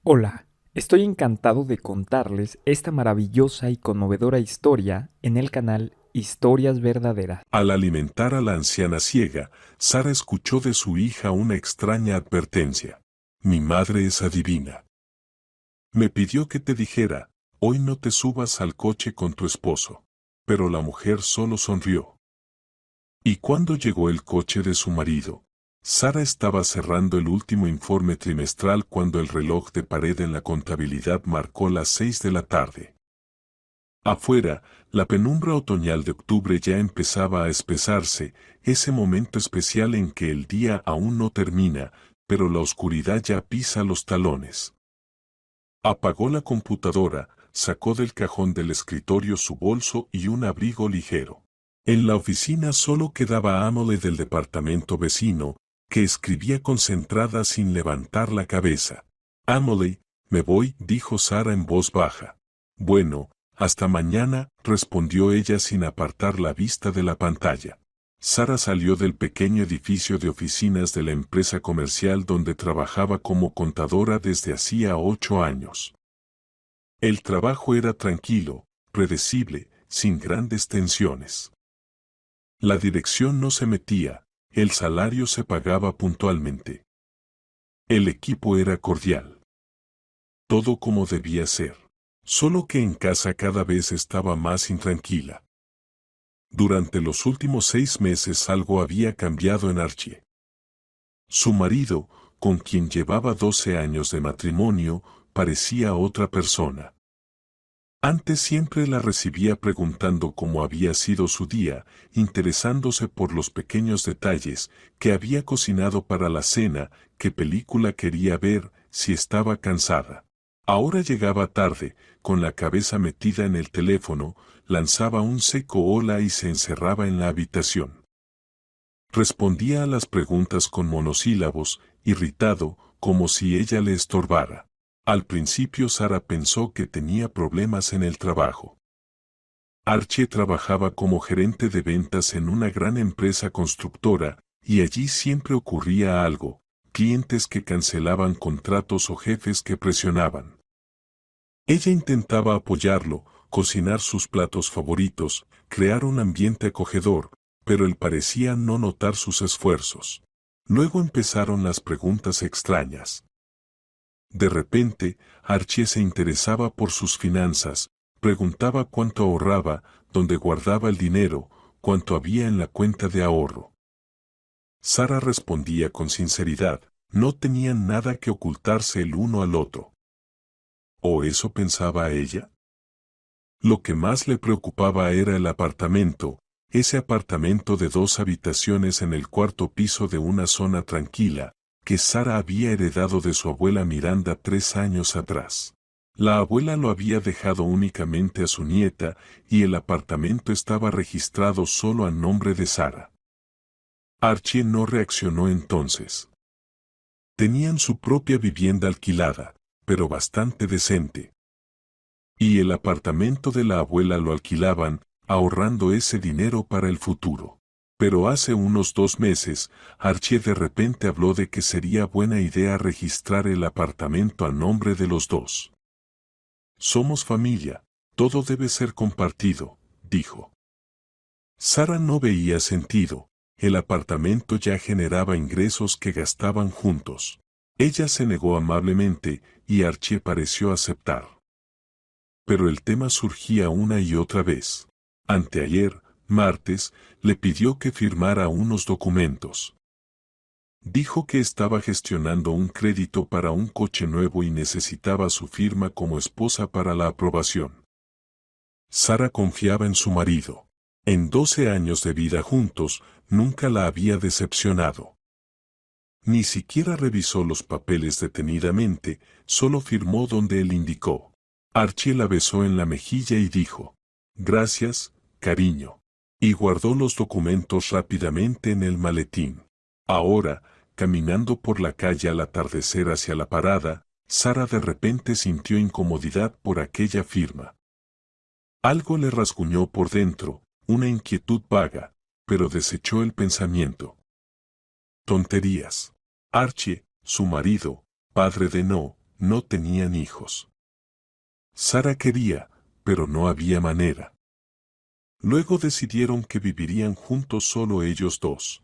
Hola, estoy encantado de contarles esta maravillosa y conmovedora historia en el canal Historias Verdaderas. Al alimentar a la anciana ciega, Sara escuchó de su hija una extraña advertencia. Mi madre es adivina. Me pidió que te dijera, hoy no te subas al coche con tu esposo. Pero la mujer solo sonrió. Y cuando llegó el coche de su marido, Sara estaba cerrando el último informe trimestral cuando el reloj de pared en la contabilidad marcó las 6 de la tarde. Afuera, la penumbra otoñal de octubre ya empezaba a espesarse, ese momento especial en que el día aún no termina, pero la oscuridad ya pisa los talones. Apagó la computadora, sacó del cajón del escritorio su bolso y un abrigo ligero. En la oficina solo quedaba Amole del departamento vecino, que escribía concentrada sin levantar la cabeza. Amole, me voy, dijo Sara en voz baja. Bueno, hasta mañana, respondió ella sin apartar la vista de la pantalla. Sara salió del pequeño edificio de oficinas de la empresa comercial donde trabajaba como contadora desde hacía 8 años. El trabajo era tranquilo, predecible, sin grandes tensiones. La dirección no se metía, el salario se pagaba puntualmente. El equipo era cordial. Todo como debía ser. Solo que en casa cada vez estaba más intranquila. Durante los últimos 6 meses algo había cambiado en Archie. Su marido, con quien llevaba 12 años de matrimonio, parecía otra persona. Antes siempre la recibía preguntando cómo había sido su día, interesándose por los pequeños detalles, que había cocinado para la cena, qué película quería ver, si estaba cansada. Ahora llegaba tarde, con la cabeza metida en el teléfono, lanzaba un seco hola y se encerraba en la habitación. Respondía a las preguntas con monosílabos, irritado, como si ella le estorbara. Al principio Sara pensó que tenía problemas en el trabajo. Archie trabajaba como gerente de ventas en una gran empresa constructora, y allí siempre ocurría algo, clientes que cancelaban contratos o jefes que presionaban. Ella intentaba apoyarlo, cocinar sus platos favoritos, crear un ambiente acogedor, pero él parecía no notar sus esfuerzos. Luego empezaron las preguntas extrañas. De repente, Archie se interesaba por sus finanzas, preguntaba cuánto ahorraba, dónde guardaba el dinero, cuánto había en la cuenta de ahorro. Sara respondía con sinceridad, no tenían nada que ocultarse el uno al otro. ¿O eso pensaba ella? Lo que más le preocupaba era el apartamento, ese apartamento de 2 habitaciones en el cuarto piso de una zona tranquila, que Sara había heredado de su abuela Miranda 3 años atrás. La abuela lo había dejado únicamente a su nieta y el apartamento estaba registrado solo a nombre de Sara. Archie no reaccionó entonces. Tenían su propia vivienda alquilada, pero bastante decente. Y el apartamento de la abuela lo alquilaban, ahorrando ese dinero para el futuro. Pero hace unos 2 meses, Archie de repente habló de que sería buena idea registrar el apartamento a nombre de los dos. Somos familia, todo debe ser compartido, dijo. Sara no veía sentido, el apartamento ya generaba ingresos que gastaban juntos. Ella se negó amablemente, y Archie pareció aceptar. Pero el tema surgía una y otra vez. Anteayer, martes, le pidió que firmara unos documentos. Dijo que estaba gestionando un crédito para un coche nuevo y necesitaba su firma como esposa para la aprobación. Sara confiaba en su marido. En 12 años de vida juntos, nunca la había decepcionado. Ni siquiera revisó los papeles detenidamente, solo firmó donde él indicó. Archie la besó en la mejilla y dijo, «Gracias, cariño», y guardó los documentos rápidamente en el maletín. Ahora, caminando por la calle al atardecer hacia la parada, Sara de repente sintió incomodidad por aquella firma. Algo le rasguñó por dentro, una inquietud vaga, pero desechó el pensamiento. Tonterías. Archie, su marido, padre de No, no tenían hijos. Sara quería, pero no había manera. Luego decidieron que vivirían juntos solo ellos dos.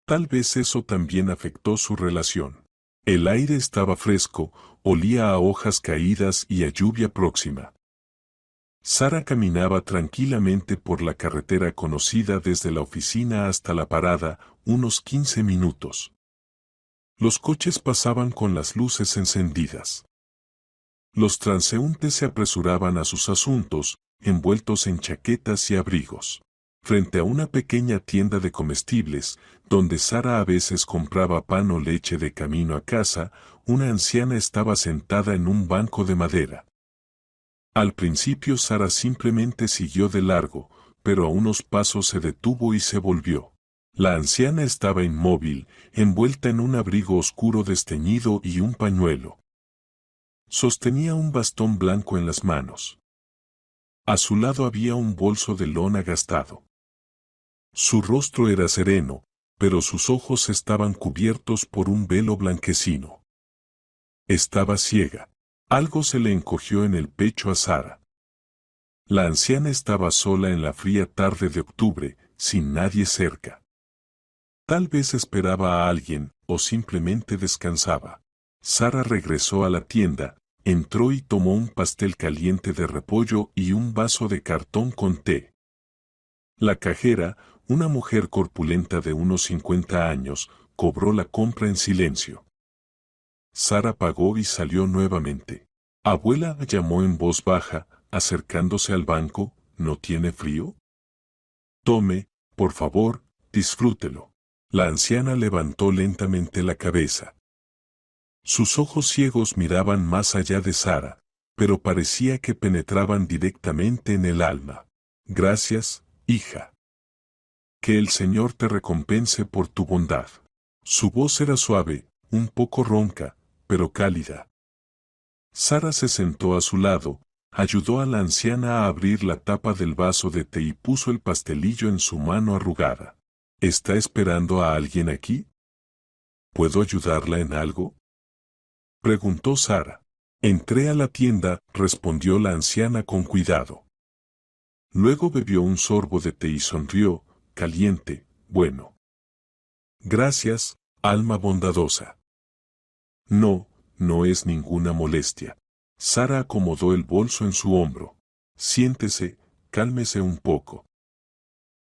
Tal vez eso también afectó su relación. El aire estaba fresco, olía a hojas caídas y a lluvia próxima. Sara caminaba tranquilamente por la carretera conocida desde la oficina hasta la parada, unos 15 minutos. Los coches pasaban con las luces encendidas. Los transeúntes se apresuraban a sus asuntos, envueltos en chaquetas y abrigos. Frente a una pequeña tienda de comestibles, donde Sara a veces compraba pan o leche de camino a casa, una anciana estaba sentada en un banco de madera. Al principio Sara simplemente siguió de largo, pero a unos pasos se detuvo y se volvió. La anciana estaba inmóvil, envuelta en un abrigo oscuro desteñido y un pañuelo. Sostenía un bastón blanco en las manos. A su lado había un bolso de lona gastado. Su rostro era sereno, pero sus ojos estaban cubiertos por un velo blanquecino. Estaba ciega. Algo se le encogió en el pecho a Sara. La anciana estaba sola en la fría tarde de octubre, sin nadie cerca. Tal vez esperaba a alguien, o simplemente descansaba. Sara regresó a la tienda, entró y tomó un pastel caliente de repollo y un vaso de cartón con té. La cajera, una mujer corpulenta de unos 50 años, cobró la compra en silencio. Sara pagó y salió nuevamente. Abuela, llamó en voz baja, acercándose al banco, ¿no tiene frío? Tome, por favor, disfrútelo. La anciana levantó lentamente la cabeza. Sus ojos ciegos miraban más allá de Sara, pero parecía que penetraban directamente en el alma. Gracias, hija. Que el Señor te recompense por tu bondad. Su voz era suave, un poco ronca, pero cálida. Sara se sentó a su lado, ayudó a la anciana a abrir la tapa del vaso de té y puso el pastelillo en su mano arrugada. ¿Está esperando a alguien aquí? ¿Puedo ayudarla en algo?, preguntó Sara. Entré a la tienda, respondió la anciana con cuidado. Luego bebió un sorbo de té y sonrió, caliente, bueno. Gracias, alma bondadosa. No, no es ninguna molestia. Sara acomodó el bolso en su hombro. Siéntese, cálmese un poco.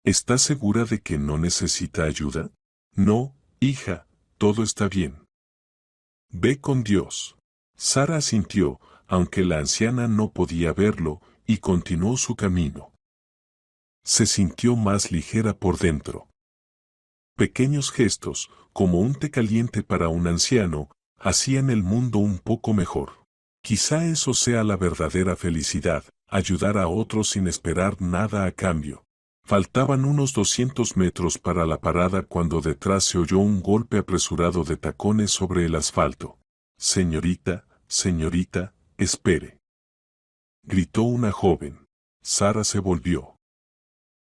¿Está segura de que no necesita ayuda? No, hija, todo está bien. Ve con Dios. Sara asintió, aunque la anciana no podía verlo, y continuó su camino. Se sintió más ligera por dentro. Pequeños gestos, como un té caliente para un anciano, hacían el mundo un poco mejor. Quizá eso sea la verdadera felicidad, ayudar a otros sin esperar nada a cambio. Faltaban unos 200 metros para la parada cuando detrás se oyó un golpe apresurado de tacones sobre el asfalto. Señorita, señorita, espere. Gritó una joven. Sara se volvió.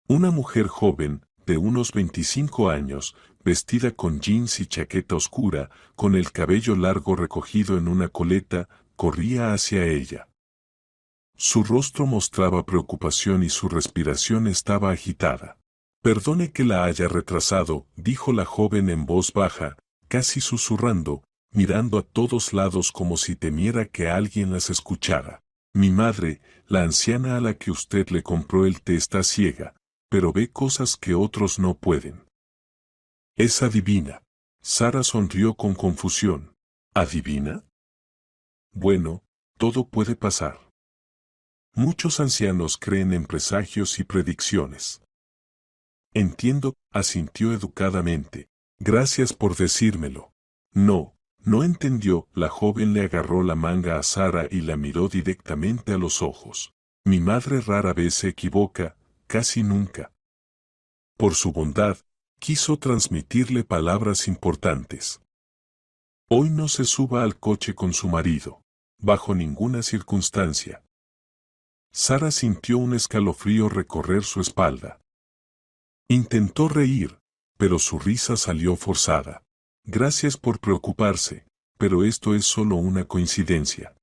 Una mujer joven, de unos 25 años, vestida con jeans y chaqueta oscura, con el cabello largo recogido en una coleta, corría hacia ella. Su rostro mostraba preocupación y su respiración estaba agitada. Perdone que la haya retrasado, dijo la joven en voz baja, casi susurrando, mirando a todos lados como si temiera que alguien las escuchara. Mi madre, la anciana a la que usted le compró el té, está ciega, pero ve cosas que otros no pueden. Es adivina. Sara sonrió con confusión. ¿Adivina? Bueno, todo puede pasar. Muchos ancianos creen en presagios y predicciones. Entiendo, asintió educadamente. Gracias por decírmelo. No, no entendió. La joven le agarró la manga a Sara y la miró directamente a los ojos. Mi madre rara vez se equivoca, casi nunca. Por su bondad, quiso transmitirle palabras importantes. Hoy no se suba al coche con su marido. Bajo ninguna circunstancia. Sara sintió un escalofrío recorrer su espalda. Intentó reír, pero su risa salió forzada. Gracias por preocuparse. pero esto es solo una coincidencia.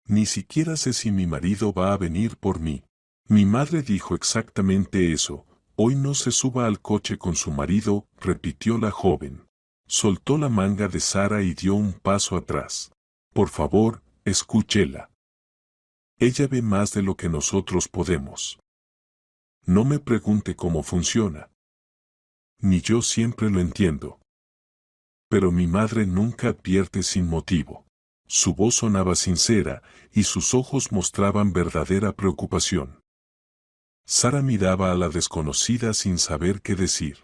Ni siquiera sé si mi marido va a venir por mí. Mi madre dijo exactamente eso. Hoy no se suba al coche con su marido, repitió la joven. Soltó la manga de Sara y dio un paso atrás. Por favor, escúchela. Ella ve más de lo que nosotros podemos. No me pregunte cómo funciona. Ni yo siempre lo entiendo. Pero mi madre nunca advierte sin motivo. Su voz sonaba sincera y sus ojos mostraban verdadera preocupación. Sara miraba a la desconocida sin saber qué decir.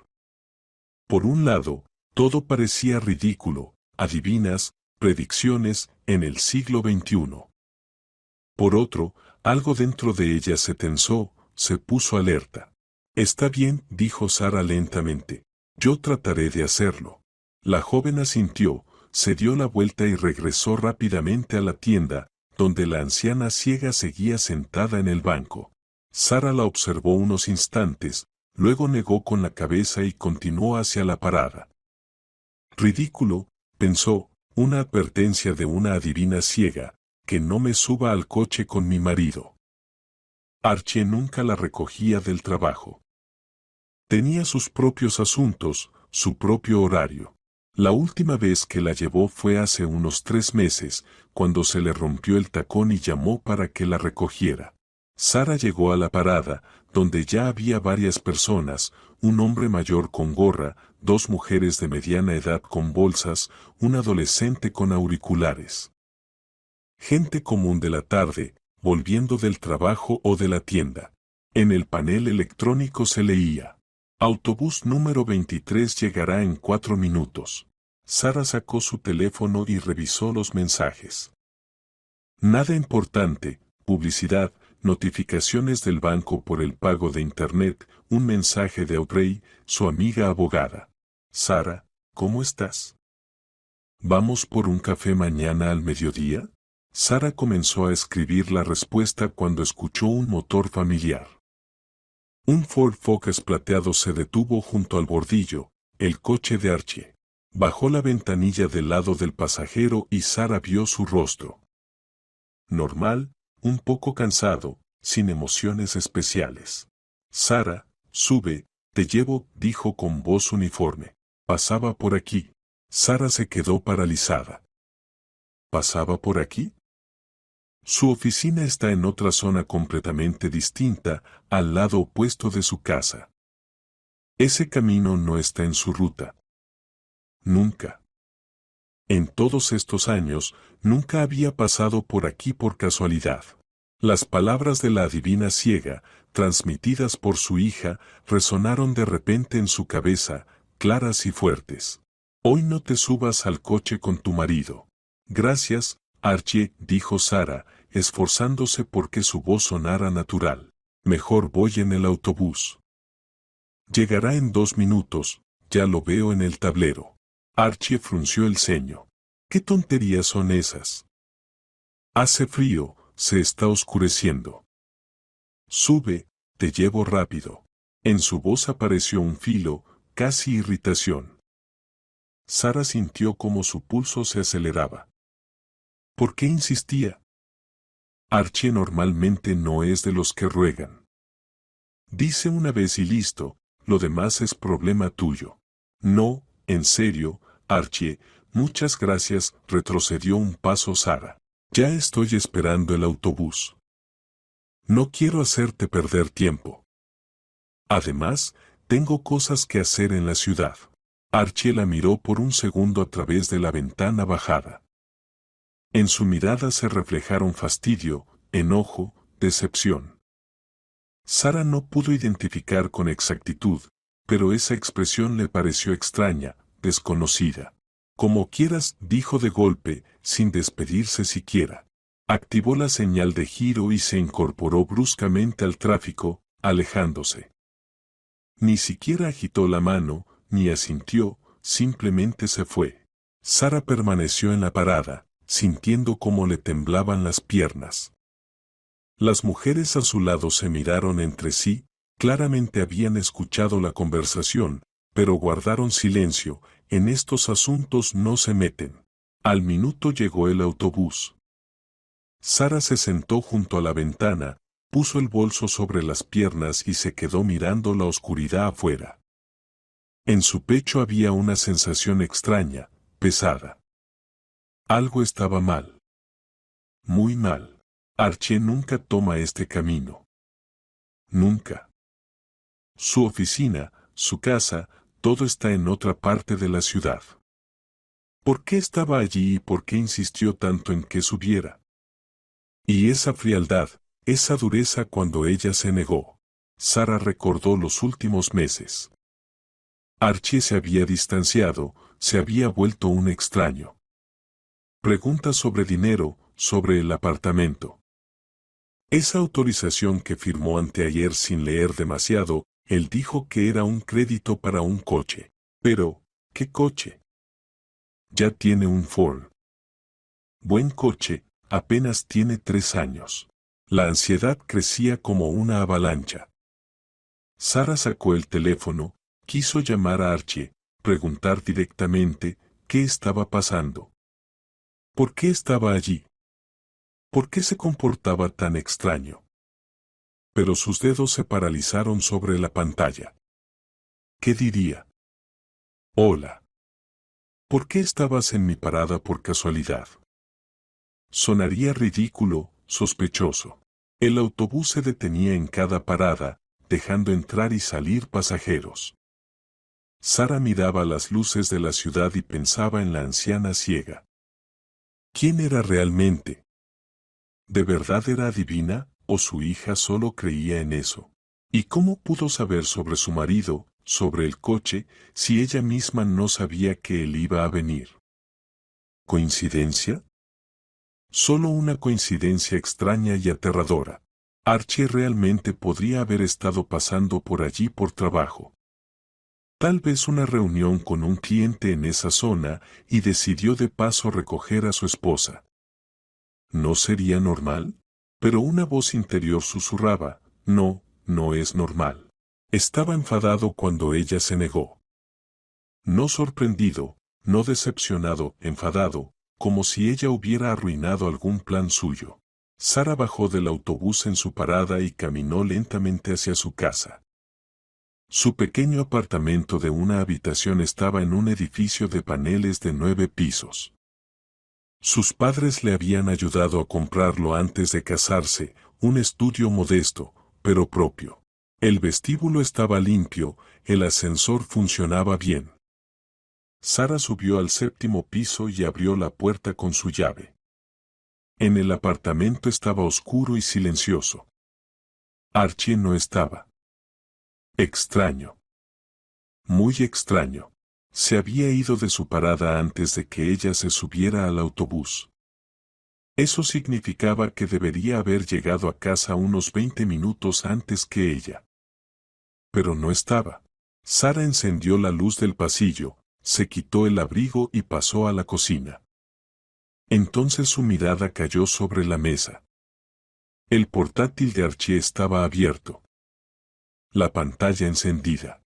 Por un lado, todo parecía ridículo, adivinas, predicciones en el siglo XXI. Por otro, algo dentro de ella se tensó, se puso alerta. Está bien, dijo Sara lentamente. Yo trataré de hacerlo. La joven asintió, se dio la vuelta y regresó rápidamente a la tienda, donde la anciana ciega seguía sentada en el banco. Sara la observó unos instantes, luego negó con la cabeza y continuó hacia la parada. Ridículo, pensó, una advertencia de una adivina ciega, que no me suba al coche con mi marido. Archie nunca la recogía del trabajo. Tenía sus propios asuntos, su propio horario. La última vez que la llevó fue hace unos 3 meses, cuando se le rompió el tacón y llamó para que la recogiera. Sara llegó a la parada, donde ya había varias personas, un hombre mayor con gorra, 2 mujeres de mediana edad con bolsas, un adolescente con auriculares. Gente común de la tarde, volviendo del trabajo o de la tienda. En el panel electrónico se leía: autobús número 23 llegará en 4 minutos. Sara sacó su teléfono y revisó los mensajes. Nada importante, publicidad, notificaciones del banco por el pago de internet, un mensaje de Audrey, su amiga abogada. Sara, ¿cómo estás? ¿Vamos por un café mañana al mediodía? Sara comenzó a escribir la respuesta cuando escuchó un motor familiar. Un Ford Focus plateado se detuvo junto al bordillo, el coche de Archie. Bajó la ventanilla del lado del pasajero y Sara vio su rostro. Normal, un poco cansado, sin emociones especiales. Sara, sube, te llevo, dijo con voz uniforme. Pasaba por aquí. Sara se quedó paralizada. ¿Pasaba por aquí? Su oficina está en otra zona completamente distinta, al lado opuesto de su casa. Ese camino no está en su ruta. Nunca. En todos estos años, nunca había pasado por aquí por casualidad. Las palabras de la adivina ciega, transmitidas por su hija, resonaron de repente en su cabeza, claras y fuertes. Hoy no te subas al coche con tu marido. Gracias, Archie, dijo Sara, esforzándose porque su voz sonara natural. Mejor voy en el autobús. Llegará en 2 minutos, ya lo veo en el tablero. Archie frunció el ceño. ¿Qué tonterías son esas? Hace frío, se está oscureciendo. Sube, te llevo rápido. En su voz apareció un filo, casi irritación. Sara sintió como su pulso se aceleraba. ¿Por qué insistía? Archie normalmente no es de los que ruegan. Dice una vez y listo, lo demás es problema tuyo. No, en serio, Archie, muchas gracias, retrocedió un paso Sara. Ya estoy esperando el autobús. No quiero hacerte perder tiempo. Además, tengo cosas que hacer en la ciudad. Archie la miró por un segundo a través de la ventana bajada. En su mirada se reflejaron fastidio, enojo, decepción. Sara no pudo identificar con exactitud, pero esa expresión le pareció extraña, desconocida. Como quieras, dijo de golpe, sin despedirse siquiera. Activó la señal de giro y se incorporó bruscamente al tráfico, alejándose. Ni siquiera agitó la mano, ni asintió, simplemente se fue. Sara permaneció en la parada, sintiendo cómo le temblaban las piernas. Las mujeres a su lado se miraron entre sí, claramente habían escuchado la conversación, pero guardaron silencio. En estos asuntos no se meten. Al minuto llegó el autobús. Sara se sentó junto a la ventana, puso el bolso sobre las piernas y se quedó mirando la oscuridad afuera. En su pecho había una sensación extraña, pesada. Algo estaba mal. Muy mal. Archie nunca toma este camino. Nunca. Su oficina, su casa, todo está en otra parte de la ciudad. ¿Por qué estaba allí y por qué insistió tanto en que subiera? Y esa frialdad, esa dureza cuando ella se negó. Sara recordó los últimos meses. Archie se había distanciado, se había vuelto un extraño. Preguntas sobre dinero, sobre el apartamento. Esa autorización que firmó anteayer sin leer demasiado, él dijo que era un crédito para un coche. Pero, ¿qué coche? Ya tiene un Ford. Buen coche, apenas tiene 3 años. La ansiedad crecía como una avalancha. Sara sacó el teléfono, quiso llamar a Archie, preguntar directamente qué estaba pasando. ¿Por qué estaba allí? ¿Por qué se comportaba tan extraño? Pero sus dedos se paralizaron sobre la pantalla. ¿Qué diría? Hola. ¿Por qué estabas en mi parada por casualidad? Sonaría ridículo, sospechoso. El autobús se detenía en cada parada, dejando entrar y salir pasajeros. Sara miraba las luces de la ciudad y pensaba en la anciana ciega. ¿Quién era realmente? ¿De verdad era adivina, o su hija solo creía en eso? ¿Y cómo pudo saber sobre su marido, sobre el coche, si ella misma no sabía que él iba a venir? ¿Coincidencia? Solo una coincidencia extraña y aterradora. Archie realmente podría haber estado pasando por allí por trabajo. Tal vez una reunión con un cliente en esa zona y decidió de paso recoger a su esposa. ¿No sería normal? Pero una voz interior susurraba, no, no es normal. Estaba enfadado cuando ella se negó. No sorprendido, no decepcionado, enfadado, como si ella hubiera arruinado algún plan suyo. Sara bajó del autobús en su parada y caminó lentamente hacia su casa. Su pequeño apartamento de una habitación estaba en un edificio de paneles de 9 pisos. Sus padres le habían ayudado a comprarlo antes de casarse, un estudio modesto, pero propio. El vestíbulo estaba limpio, el ascensor funcionaba bien. Sara subió al 7º piso y abrió la puerta con su llave. En el apartamento estaba oscuro y silencioso. Archie no estaba. Extraño. Muy extraño. Se había ido de su parada antes de que ella se subiera al autobús. Eso significaba que debería haber llegado a casa unos 20 minutos antes que ella. Pero no estaba. Sara encendió la luz del pasillo, se quitó el abrigo y pasó a la cocina. Entonces su mirada cayó sobre la mesa. El portátil de Archie estaba abierto. La pantalla encendida.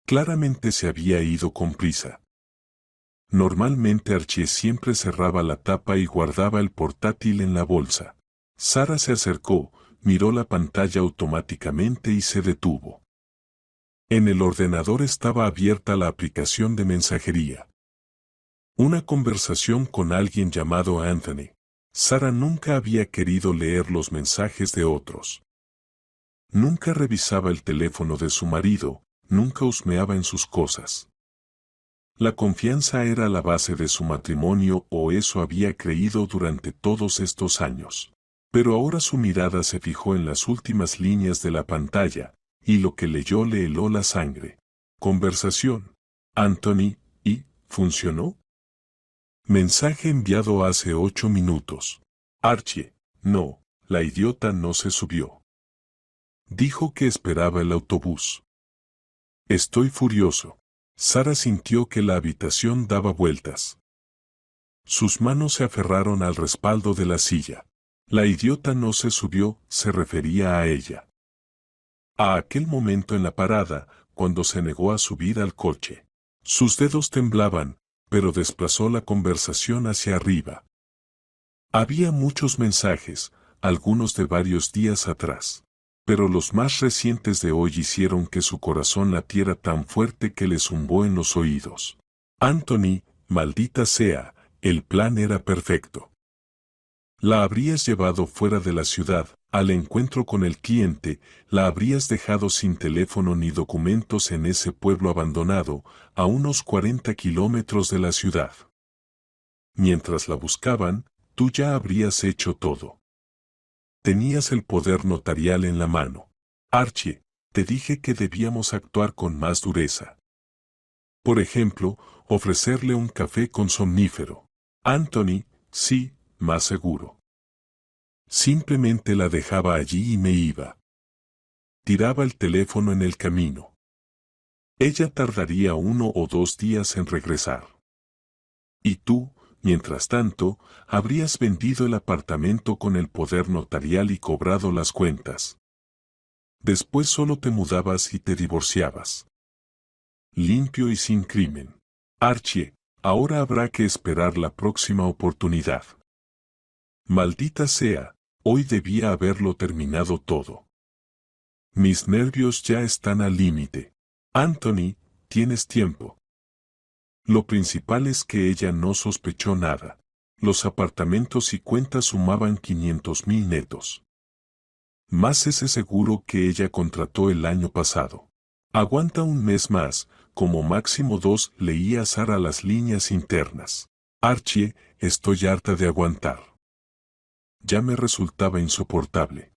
Claramente se había ido con prisa. Normalmente Archie siempre cerraba la tapa y guardaba el portátil en la bolsa. Sara se acercó, miró la pantalla automáticamente y se detuvo. En el ordenador estaba abierta la aplicación de mensajería. Una conversación con alguien llamado Anthony. Sara nunca había querido leer los mensajes de otros. Nunca revisaba el teléfono de su marido, nunca husmeaba en sus cosas. La confianza era la base de su matrimonio, o eso había creído durante todos estos años. Pero ahora su mirada se fijó en las últimas líneas de la pantalla, y lo que leyó le heló la sangre. Conversación. Anthony, ¿y funcionó? Mensaje enviado hace 8 minutos. Archie, no, la idiota no se subió. Dijo que esperaba el autobús. Estoy furioso. Sara sintió que la habitación daba vueltas. Sus manos se aferraron al respaldo de la silla. La idiota no se subió, se refería a ella. A aquel momento en la parada, cuando se negó a subir al coche. Sus dedos temblaban, pero desplazó la conversación hacia arriba. Había muchos mensajes, algunos de varios días atrás, pero los más recientes de hoy hicieron que su corazón latiera tan fuerte que le zumbó en los oídos. Anthony, maldita sea, el plan era perfecto. La habrías llevado fuera de la ciudad, al encuentro con el cliente, la habrías dejado sin teléfono ni documentos en ese pueblo abandonado, a unos 40 kilómetros de la ciudad. Mientras la buscaban, tú ya habrías hecho todo. Tenías el poder notarial en la mano. Archie, te dije que debíamos actuar con más dureza. Por ejemplo, ofrecerle un café con somnífero. Anthony, sí, más seguro. Simplemente la dejaba allí y me iba. Tiraba el teléfono en el camino. Ella tardaría 1 o 2 días en regresar. Y tú, mientras tanto, habrías vendido el apartamento con el poder notarial y cobrado las cuentas. Después solo te mudabas y te divorciabas. Limpio y sin crimen. Archie, ahora habrá que esperar la próxima oportunidad. Maldita sea, hoy debía haberlo terminado todo. Mis nervios ya están al límite. Anthony, tienes tiempo. Lo principal es que ella no sospechó nada. Los apartamentos y cuentas sumaban 500,000 netos. Más ese seguro que ella contrató el año pasado. Aguanta un mes más, como máximo 2, leía Sara las líneas internas. Archie, estoy harta de aguantar. Ya me resultaba insoportable.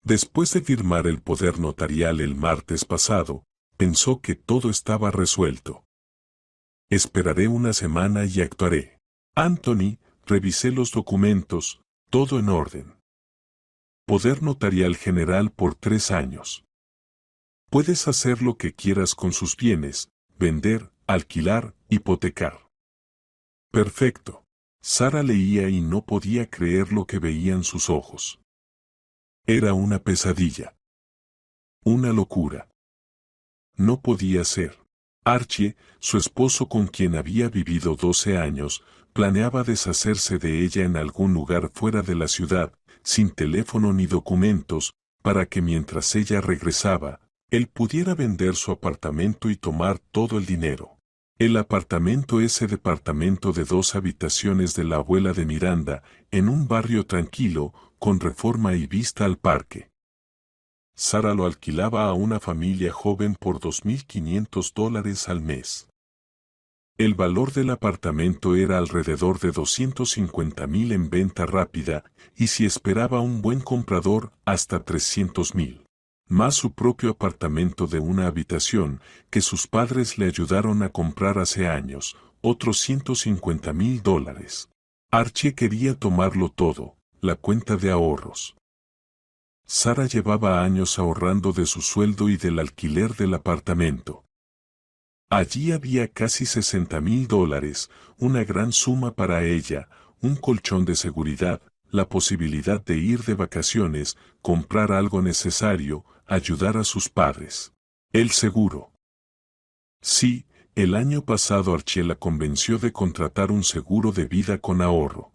Después de firmar el poder notarial el martes pasado, pensó que todo estaba resuelto. Esperaré una semana y actuaré. Anthony, revisé los documentos, todo en orden. Poder notarial general por 3 años. Puedes hacer lo que quieras con sus bienes, vender, alquilar, hipotecar. Perfecto. Sara leía y no podía creer lo que veían sus ojos. Era una pesadilla. Una locura. No podía ser. Archie, su esposo con quien había vivido 12 años, planeaba deshacerse de ella en algún lugar fuera de la ciudad, sin teléfono ni documentos, para que mientras ella regresaba, él pudiera vender su apartamento y tomar todo el dinero. El apartamento, ese departamento de 2 habitaciones de la abuela de Miranda, en un barrio tranquilo, con Reforma y vista al parque. Sara lo alquilaba a una familia joven por $2,500 al mes. El valor del apartamento era alrededor de 250,000 en venta rápida, y si esperaba un buen comprador, hasta 300,000. Más su propio apartamento de una habitación, que sus padres le ayudaron a comprar hace años, otros $150,000. Archie quería tomarlo todo, la cuenta de ahorros. Sara llevaba años ahorrando de su sueldo y del alquiler del apartamento. Allí había casi $60,000, una gran suma para ella, un colchón de seguridad, la posibilidad de ir de vacaciones, comprar algo necesario, ayudar a sus padres. El seguro. Sí, el año pasado Archie la convenció de contratar un seguro de vida con ahorro.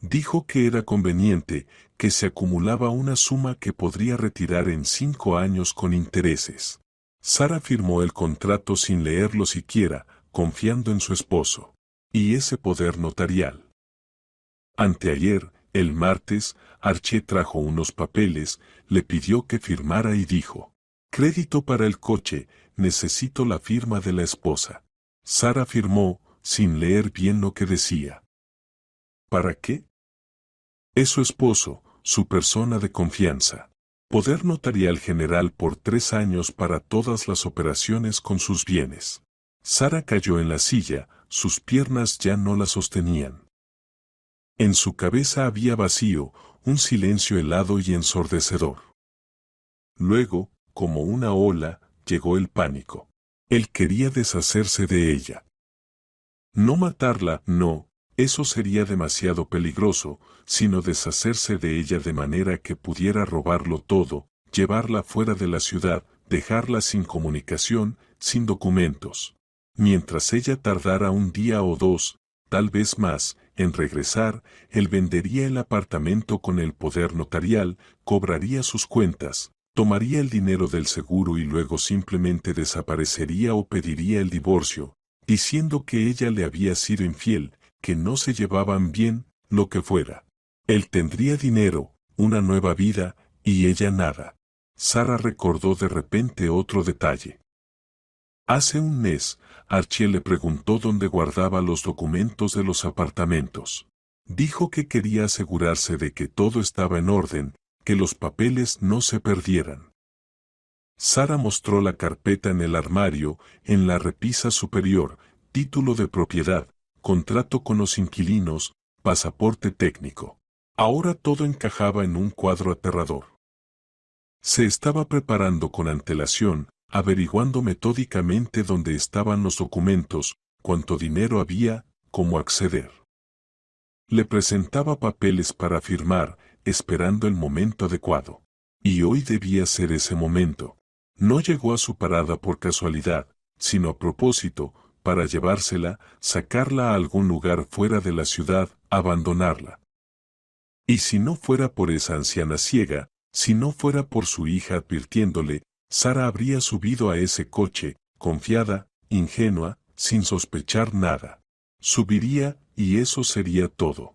Dijo que era conveniente, que se acumulaba una suma que podría retirar en 5 años con intereses. Sara firmó el contrato sin leerlo siquiera, confiando en su esposo. Y ese poder notarial. Anteayer, el martes, Archie trajo unos papeles, le pidió que firmara y dijo: crédito para el coche, necesito la firma de la esposa. Sara firmó, sin leer bien lo que decía. ¿Para qué? Es su esposo, su persona de confianza. Poder notarial general por 3 años para todas las operaciones con sus bienes. Sara cayó en la silla, sus piernas ya no la sostenían. En su cabeza había vacío, un silencio helado y ensordecedor. Luego, como una ola, llegó el pánico. Él quería deshacerse de ella. No matarla, no, eso sería demasiado peligroso, sino deshacerse de ella de manera que pudiera robarlo todo, llevarla fuera de la ciudad, dejarla sin comunicación, sin documentos. Mientras ella tardara un día o dos, tal vez más, en regresar, él vendería el apartamento con el poder notarial, cobraría sus cuentas, tomaría el dinero del seguro y luego simplemente desaparecería o pediría el divorcio, diciendo que ella le había sido infiel, que no se llevaban bien, lo que fuera. Él tendría dinero, una nueva vida, y ella nada. Sara recordó de repente otro detalle. Hace un mes, Archie le preguntó dónde guardaba los documentos de los apartamentos. Dijo que quería asegurarse de que todo estaba en orden, que los papeles no se perdieran. Sara mostró la carpeta en el armario, en la repisa superior, título de propiedad, contrato con los inquilinos, pasaporte técnico. Ahora todo encajaba en un cuadro aterrador. Se estaba preparando con antelación, averiguando metódicamente dónde estaban los documentos, cuánto dinero había, cómo acceder. Le presentaba papeles para firmar, esperando el momento adecuado. Y hoy debía ser ese momento. No llegó a su parada por casualidad, sino a propósito, para llevársela, sacarla a algún lugar fuera de la ciudad, abandonarla. Y si no fuera por esa anciana ciega, si no fuera por su hija advirtiéndole, Sara habría subido a ese coche, confiada, ingenua, sin sospechar nada. Subiría, y eso sería todo.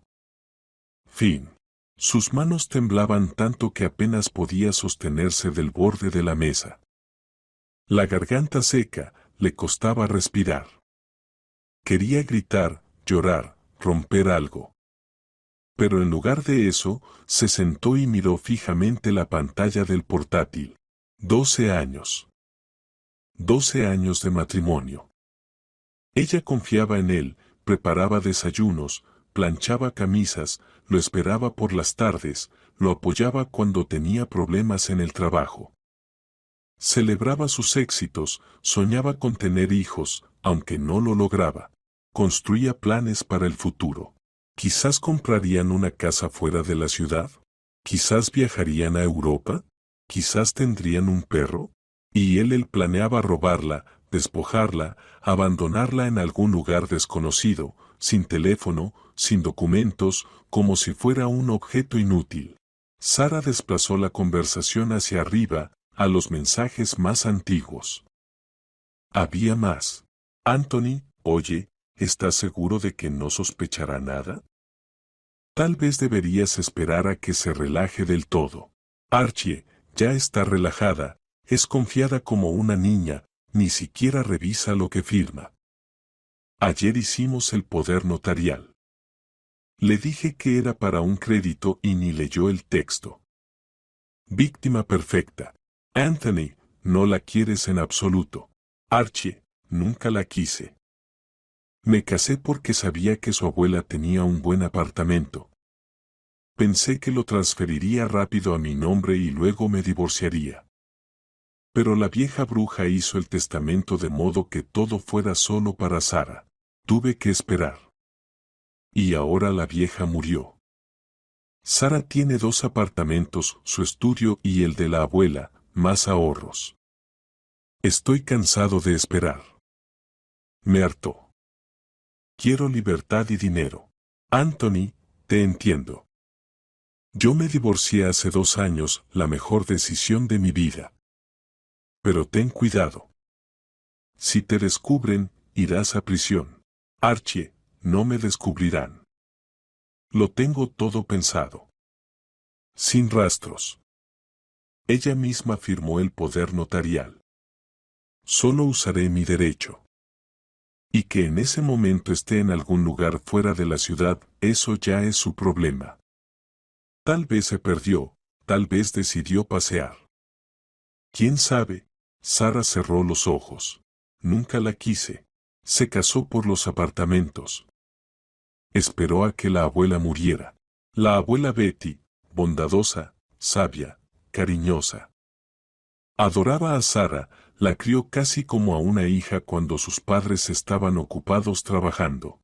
Fin. Sus manos temblaban tanto que apenas podía sostenerse del borde de la mesa. La garganta seca, le costaba respirar. Quería gritar, llorar, romper algo. Pero en lugar de eso, se sentó y miró fijamente la pantalla del portátil. 12 años. 12 años de matrimonio. Ella confiaba en él, preparaba desayunos, planchaba camisas, lo esperaba por las tardes, lo apoyaba cuando tenía problemas en el trabajo. Celebraba sus éxitos, soñaba con tener hijos, aunque no lo lograba. Construía planes para el futuro. Quizás comprarían una casa fuera de la ciudad. Quizás viajarían a Europa. Quizás tendrían un perro. Y él planeaba robarla, despojarla, abandonarla en algún lugar desconocido, sin teléfono, sin documentos, como si fuera un objeto inútil. Sara desplazó la conversación hacia arriba, a los mensajes más antiguos. Había más. Anthony, oye, ¿estás seguro de que no sospechará nada? Tal vez deberías esperar a que se relaje del todo. Archie, ya está relajada, es confiada como una niña, ni siquiera revisa lo que firma. Ayer hicimos el poder notarial. Le dije que era para un crédito y ni leyó el texto. Víctima perfecta. Anthony, no la quieres en absoluto. Archie, nunca la quise. Me casé porque sabía que su abuela tenía un buen apartamento. Pensé que lo transferiría rápido a mi nombre y luego me divorciaría. Pero la vieja bruja hizo el testamento de modo que todo fuera solo para Sara. Tuve que esperar. Y ahora la vieja murió. Sara tiene 2 apartamentos, su estudio y el de la abuela, más ahorros. Estoy cansado de esperar. Me hartó. Quiero libertad y dinero. Anthony, te entiendo. Yo me divorcié hace 2 años, la mejor decisión de mi vida. Pero ten cuidado. Si te descubren, irás a prisión. Archie, no me descubrirán. Lo tengo todo pensado. Sin rastros. Ella misma firmó el poder notarial. Solo usaré mi derecho. Y que en ese momento esté en algún lugar fuera de la ciudad, eso ya es su problema. Tal vez se perdió, tal vez decidió pasear. ¿Quién sabe? Sara cerró los ojos. Nunca la quise. Se casó por los apartamentos. Esperó a que la abuela muriera. La abuela Betty, bondadosa, sabia, cariñosa. Adoraba a Sara, la crió casi como a una hija cuando sus padres estaban ocupados trabajando.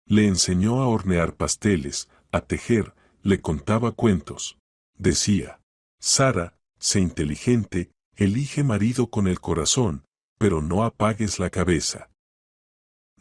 Le enseñó a hornear pasteles, a tejer, le contaba cuentos. Decía, Sara, sé inteligente, elige marido con el corazón, pero no apagues la cabeza.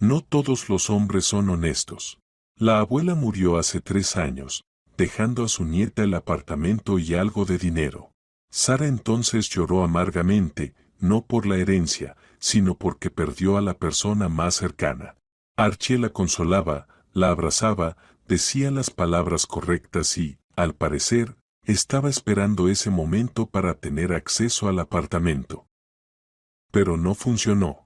No todos los hombres son honestos. La abuela murió hace 3 años, dejando a su nieta el apartamento y algo de dinero. Sara entonces lloró amargamente, no por la herencia, sino porque perdió a la persona más cercana. Archie la consolaba, la abrazaba, decía las palabras correctas y, al parecer, estaba esperando ese momento para tener acceso al apartamento. Pero no funcionó.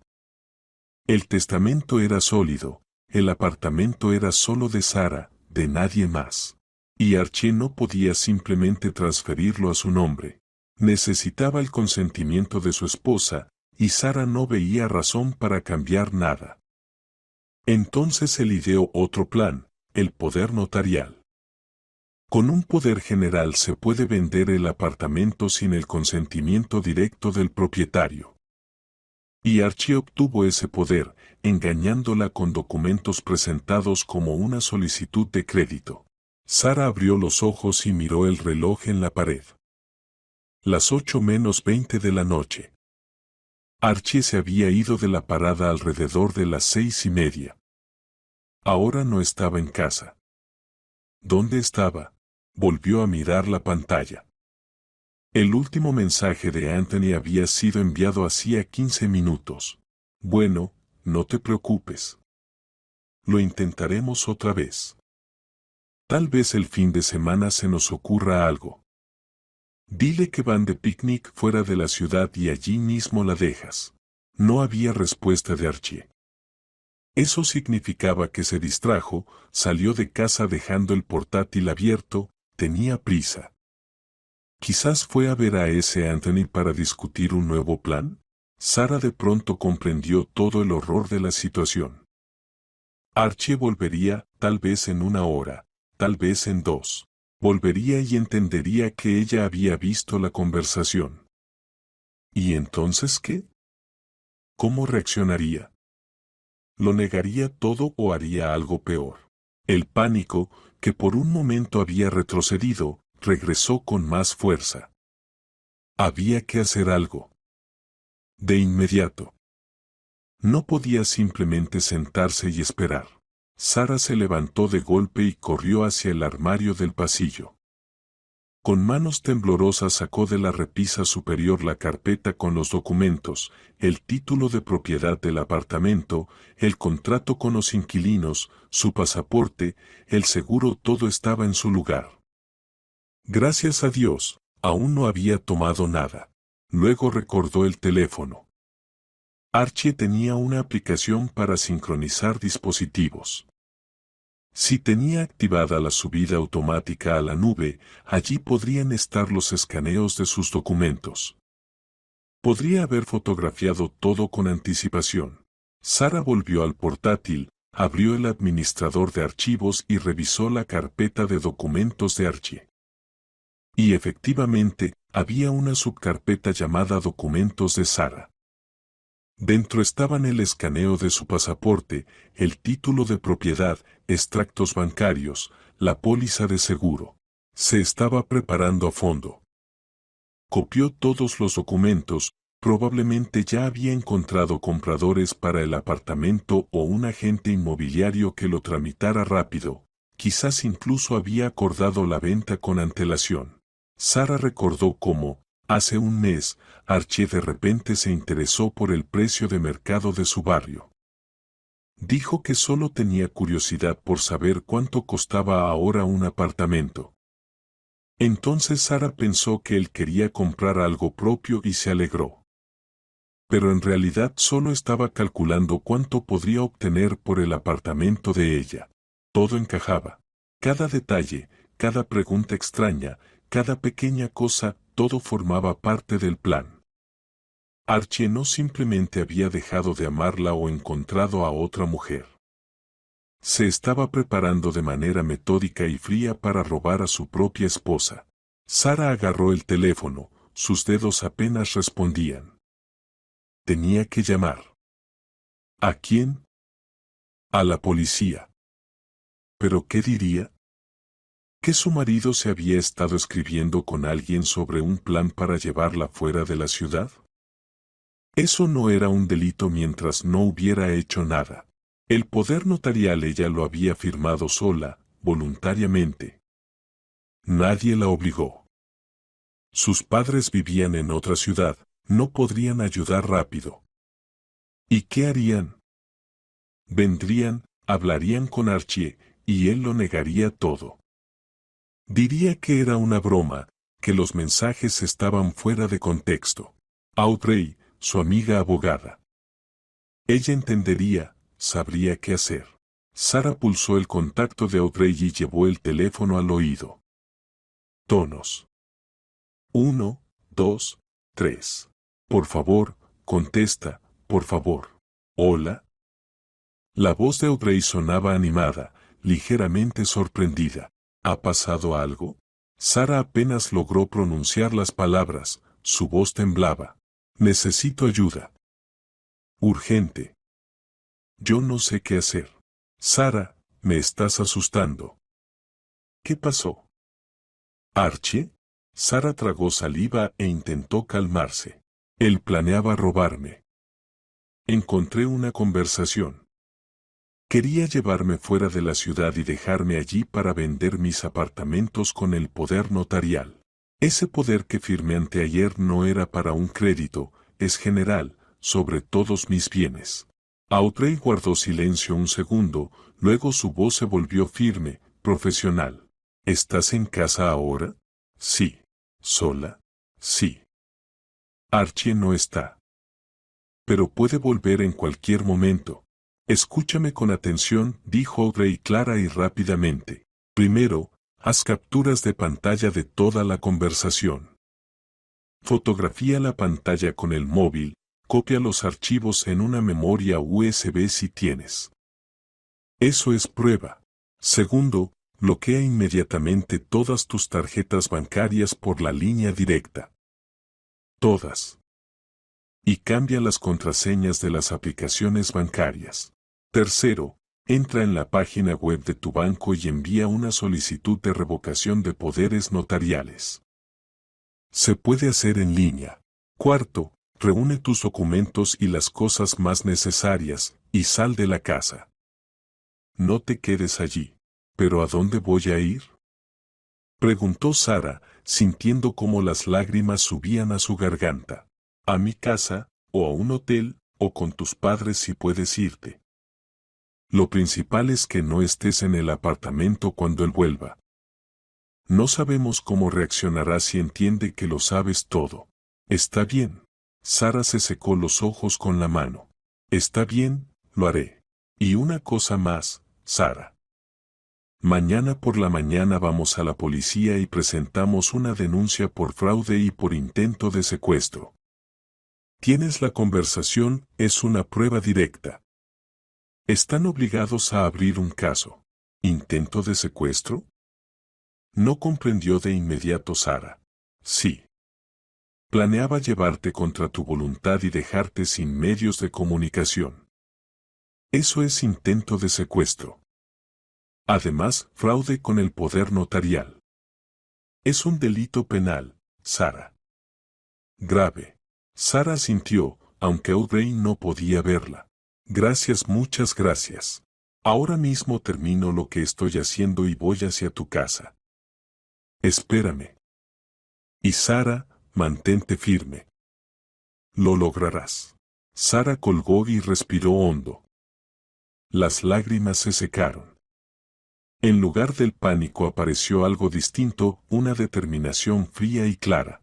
El testamento era sólido, el apartamento era solo de Sara, de nadie más. Y Archie no podía simplemente transferirlo a su nombre. Necesitaba el consentimiento de su esposa, y Sara no veía razón para cambiar nada. Entonces él ideó otro plan, el poder notarial. Con un poder general se puede vender el apartamento sin el consentimiento directo del propietario. Y Archie obtuvo ese poder, engañándola con documentos presentados como una solicitud de crédito. Sara abrió los ojos y miró el reloj en la pared. Las 8:20 de la noche. Archie se había ido de la parada alrededor de las 6:30. Ahora no estaba en casa. ¿Dónde estaba? Volvió a mirar la pantalla. El último mensaje de Anthony había sido enviado hacía 15 minutos. Bueno, no te preocupes. Lo intentaremos otra vez. Tal vez el fin de semana se nos ocurra algo. Dile que van de picnic fuera de la ciudad y allí mismo la dejas. No había respuesta de Archie. Eso significaba que se distrajo, salió de casa dejando el portátil abierto, tenía prisa. Quizás fue a ver a ese Anthony para discutir un nuevo plan. Sara de pronto comprendió todo el horror de la situación. Archie volvería, tal vez en 1 hora, tal vez en 2. Volvería y entendería que ella había visto la conversación. ¿Y entonces qué? ¿Cómo reaccionaría? ¿Lo negaría todo o haría algo peor? El pánico, que por un momento había retrocedido, regresó con más fuerza. Había que hacer algo. De inmediato. No podía simplemente sentarse y esperar. Sara se levantó de golpe y corrió hacia el armario del pasillo. Con manos temblorosas sacó de la repisa superior la carpeta con los documentos, el título de propiedad del apartamento, el contrato con los inquilinos, su pasaporte, el seguro, todo estaba en su lugar. Gracias a Dios, aún no había tomado nada. Luego recordó el teléfono. Archie tenía una aplicación para sincronizar dispositivos. Si tenía activada la subida automática a la nube, allí podrían estar los escaneos de sus documentos. Podría haber fotografiado todo con anticipación. Sara volvió al portátil, abrió el administrador de archivos y revisó la carpeta de documentos de Archie. Y efectivamente, había una subcarpeta llamada Documentos de Sara. Dentro estaban el escaneo de su pasaporte, el título de propiedad, extractos bancarios, la póliza de seguro. Se estaba preparando a fondo. Copió todos los documentos, probablemente ya había encontrado compradores para el apartamento o un agente inmobiliario que lo tramitara rápido, quizás incluso había acordado la venta con antelación. Sara recordó cómo, hace un mes, Archie de repente se interesó por el precio de mercado de su barrio. Dijo que solo tenía curiosidad por saber cuánto costaba ahora un apartamento. Entonces Sara pensó que él quería comprar algo propio y se alegró. Pero en realidad solo estaba calculando cuánto podría obtener por el apartamento de ella. Todo encajaba. Cada detalle, cada pregunta extraña, cada pequeña cosa, todo formaba parte del plan. Archie no simplemente había dejado de amarla o encontrado a otra mujer. Se estaba preparando de manera metódica y fría para robar a su propia esposa. Sara agarró el teléfono, sus dedos apenas respondían. Tenía que llamar. ¿A quién? A la policía. ¿Pero qué diría? ¿Que su marido se había estado escribiendo con alguien sobre un plan para llevarla fuera de la ciudad? Eso no era un delito mientras no hubiera hecho nada. El poder notarial ella lo había firmado sola, voluntariamente. Nadie la obligó. Sus padres vivían en otra ciudad, no podrían ayudar rápido. ¿Y qué harían? Vendrían, hablarían con Archie, y él lo negaría todo. Diría que era una broma, que los mensajes estaban fuera de contexto. Audrey, su amiga abogada. Ella entendería, sabría qué hacer. Sara pulsó el contacto de Audrey y llevó el teléfono al oído. Tonos. 1, 2, 3. Por favor, contesta, por favor. Hola. La voz de Audrey sonaba animada, ligeramente sorprendida. ¿Ha pasado algo? Sara apenas logró pronunciar las palabras, su voz temblaba. Necesito ayuda. Urgente. Yo no sé qué hacer. Sara, me estás asustando. ¿Qué pasó? ¿Archie? Sara tragó saliva e intentó calmarse. Él planeaba robarme. Encontré una conversación. Quería llevarme fuera de la ciudad y dejarme allí para vender mis apartamentos con el poder notarial. Ese poder que firmé anteayer no era para un crédito, es general, sobre todos mis bienes. Audrey guardó silencio un segundo, luego su voz se volvió firme, profesional. ¿Estás en casa ahora? Sí. ¿Sola? Sí. Archie no está. Pero puede volver en cualquier momento. Escúchame con atención, dijo Audrey clara y rápidamente. Primero, haz capturas de pantalla de toda la conversación. Fotografía la pantalla con el móvil, copia los archivos en una memoria USB si tienes. Eso es prueba. Segundo, bloquea inmediatamente todas tus tarjetas bancarias por la línea directa. Todas. Y cambia las contraseñas de las aplicaciones bancarias. Tercero, entra en la página web de tu banco y envía una solicitud de revocación de poderes notariales. Se puede hacer en línea. Cuarto, reúne tus documentos y las cosas más necesarias, y sal de la casa. No te quedes allí. ¿Pero a dónde voy a ir? Preguntó Sara, sintiendo cómo las lágrimas subían a su garganta. A mi casa, o a un hotel, o con tus padres si puedes irte. Lo principal es que no estés en el apartamento cuando él vuelva. No sabemos cómo reaccionará si entiende que lo sabes todo. Está bien. Sara se secó los ojos con la mano. Está bien, lo haré. Y una cosa más, Sara. Mañana por la mañana vamos a la policía y presentamos una denuncia por fraude y por intento de secuestro. Tienes la conversación, es una prueba directa. Están obligados a abrir un caso. ¿Intento de secuestro? No comprendió de inmediato Sara. Sí. Planeaba llevarte contra tu voluntad y dejarte sin medios de comunicación. Eso es intento de secuestro. Además, fraude con el poder notarial. Es un delito penal, Sara. Grave. Sara sintió, aunque Audrey no podía verla. Gracias, muchas gracias. Ahora mismo termino lo que estoy haciendo y voy hacia tu casa. Espérame. Y Sara, mantente firme. Lo lograrás. Sara colgó y respiró hondo. Las lágrimas se secaron. En lugar del pánico apareció algo distinto, una determinación fría y clara.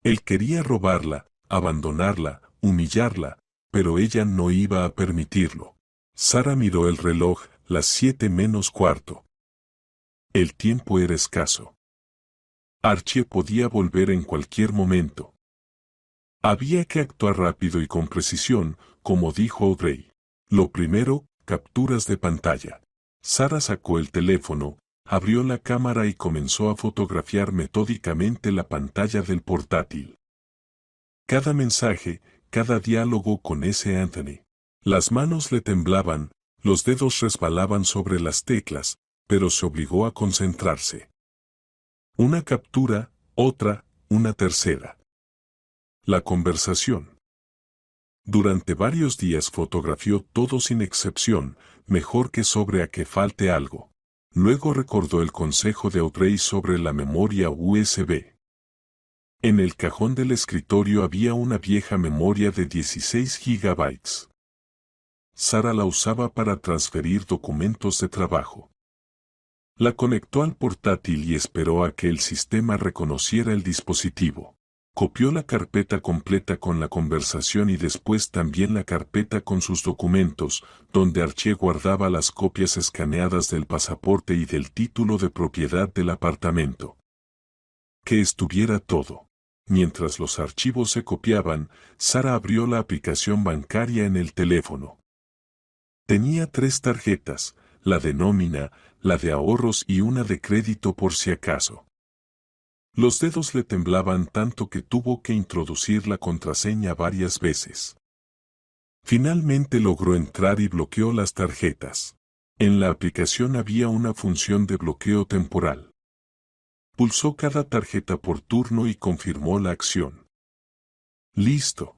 Él quería robarla, abandonarla, humillarla, pero ella no iba a permitirlo. Sara miró el reloj, las 7:45. El tiempo era escaso. Archie podía volver en cualquier momento. Había que actuar rápido y con precisión, como dijo Audrey. Lo primero, capturas de pantalla. Sara sacó el teléfono, abrió la cámara y comenzó a fotografiar metódicamente la pantalla del portátil. Cada mensaje, cada diálogo con ese Anthony. Las manos le temblaban, los dedos resbalaban sobre las teclas, pero se obligó a concentrarse. Una captura, otra, una tercera. La conversación. Durante varios días fotografió todo sin excepción, mejor que sobre a que falte algo. Luego recordó el consejo de Audrey sobre la memoria USB. En el cajón del escritorio había una vieja memoria de 16 gigabytes. Sara la usaba para transferir documentos de trabajo. La conectó al portátil y esperó a que el sistema reconociera el dispositivo. Copió la carpeta completa con la conversación y después también la carpeta con sus documentos, donde Archie guardaba las copias escaneadas del pasaporte y del título de propiedad del apartamento. Que estuviera todo. Mientras los archivos se copiaban, Sara abrió la aplicación bancaria en el teléfono. Tenía 3 tarjetas, la de nómina, la de ahorros y una de crédito por si acaso. Los dedos le temblaban tanto que tuvo que introducir la contraseña varias veces. Finalmente logró entrar y bloqueó las tarjetas. En la aplicación había una función de bloqueo temporal. Pulsó cada tarjeta por turno y confirmó la acción. Listo.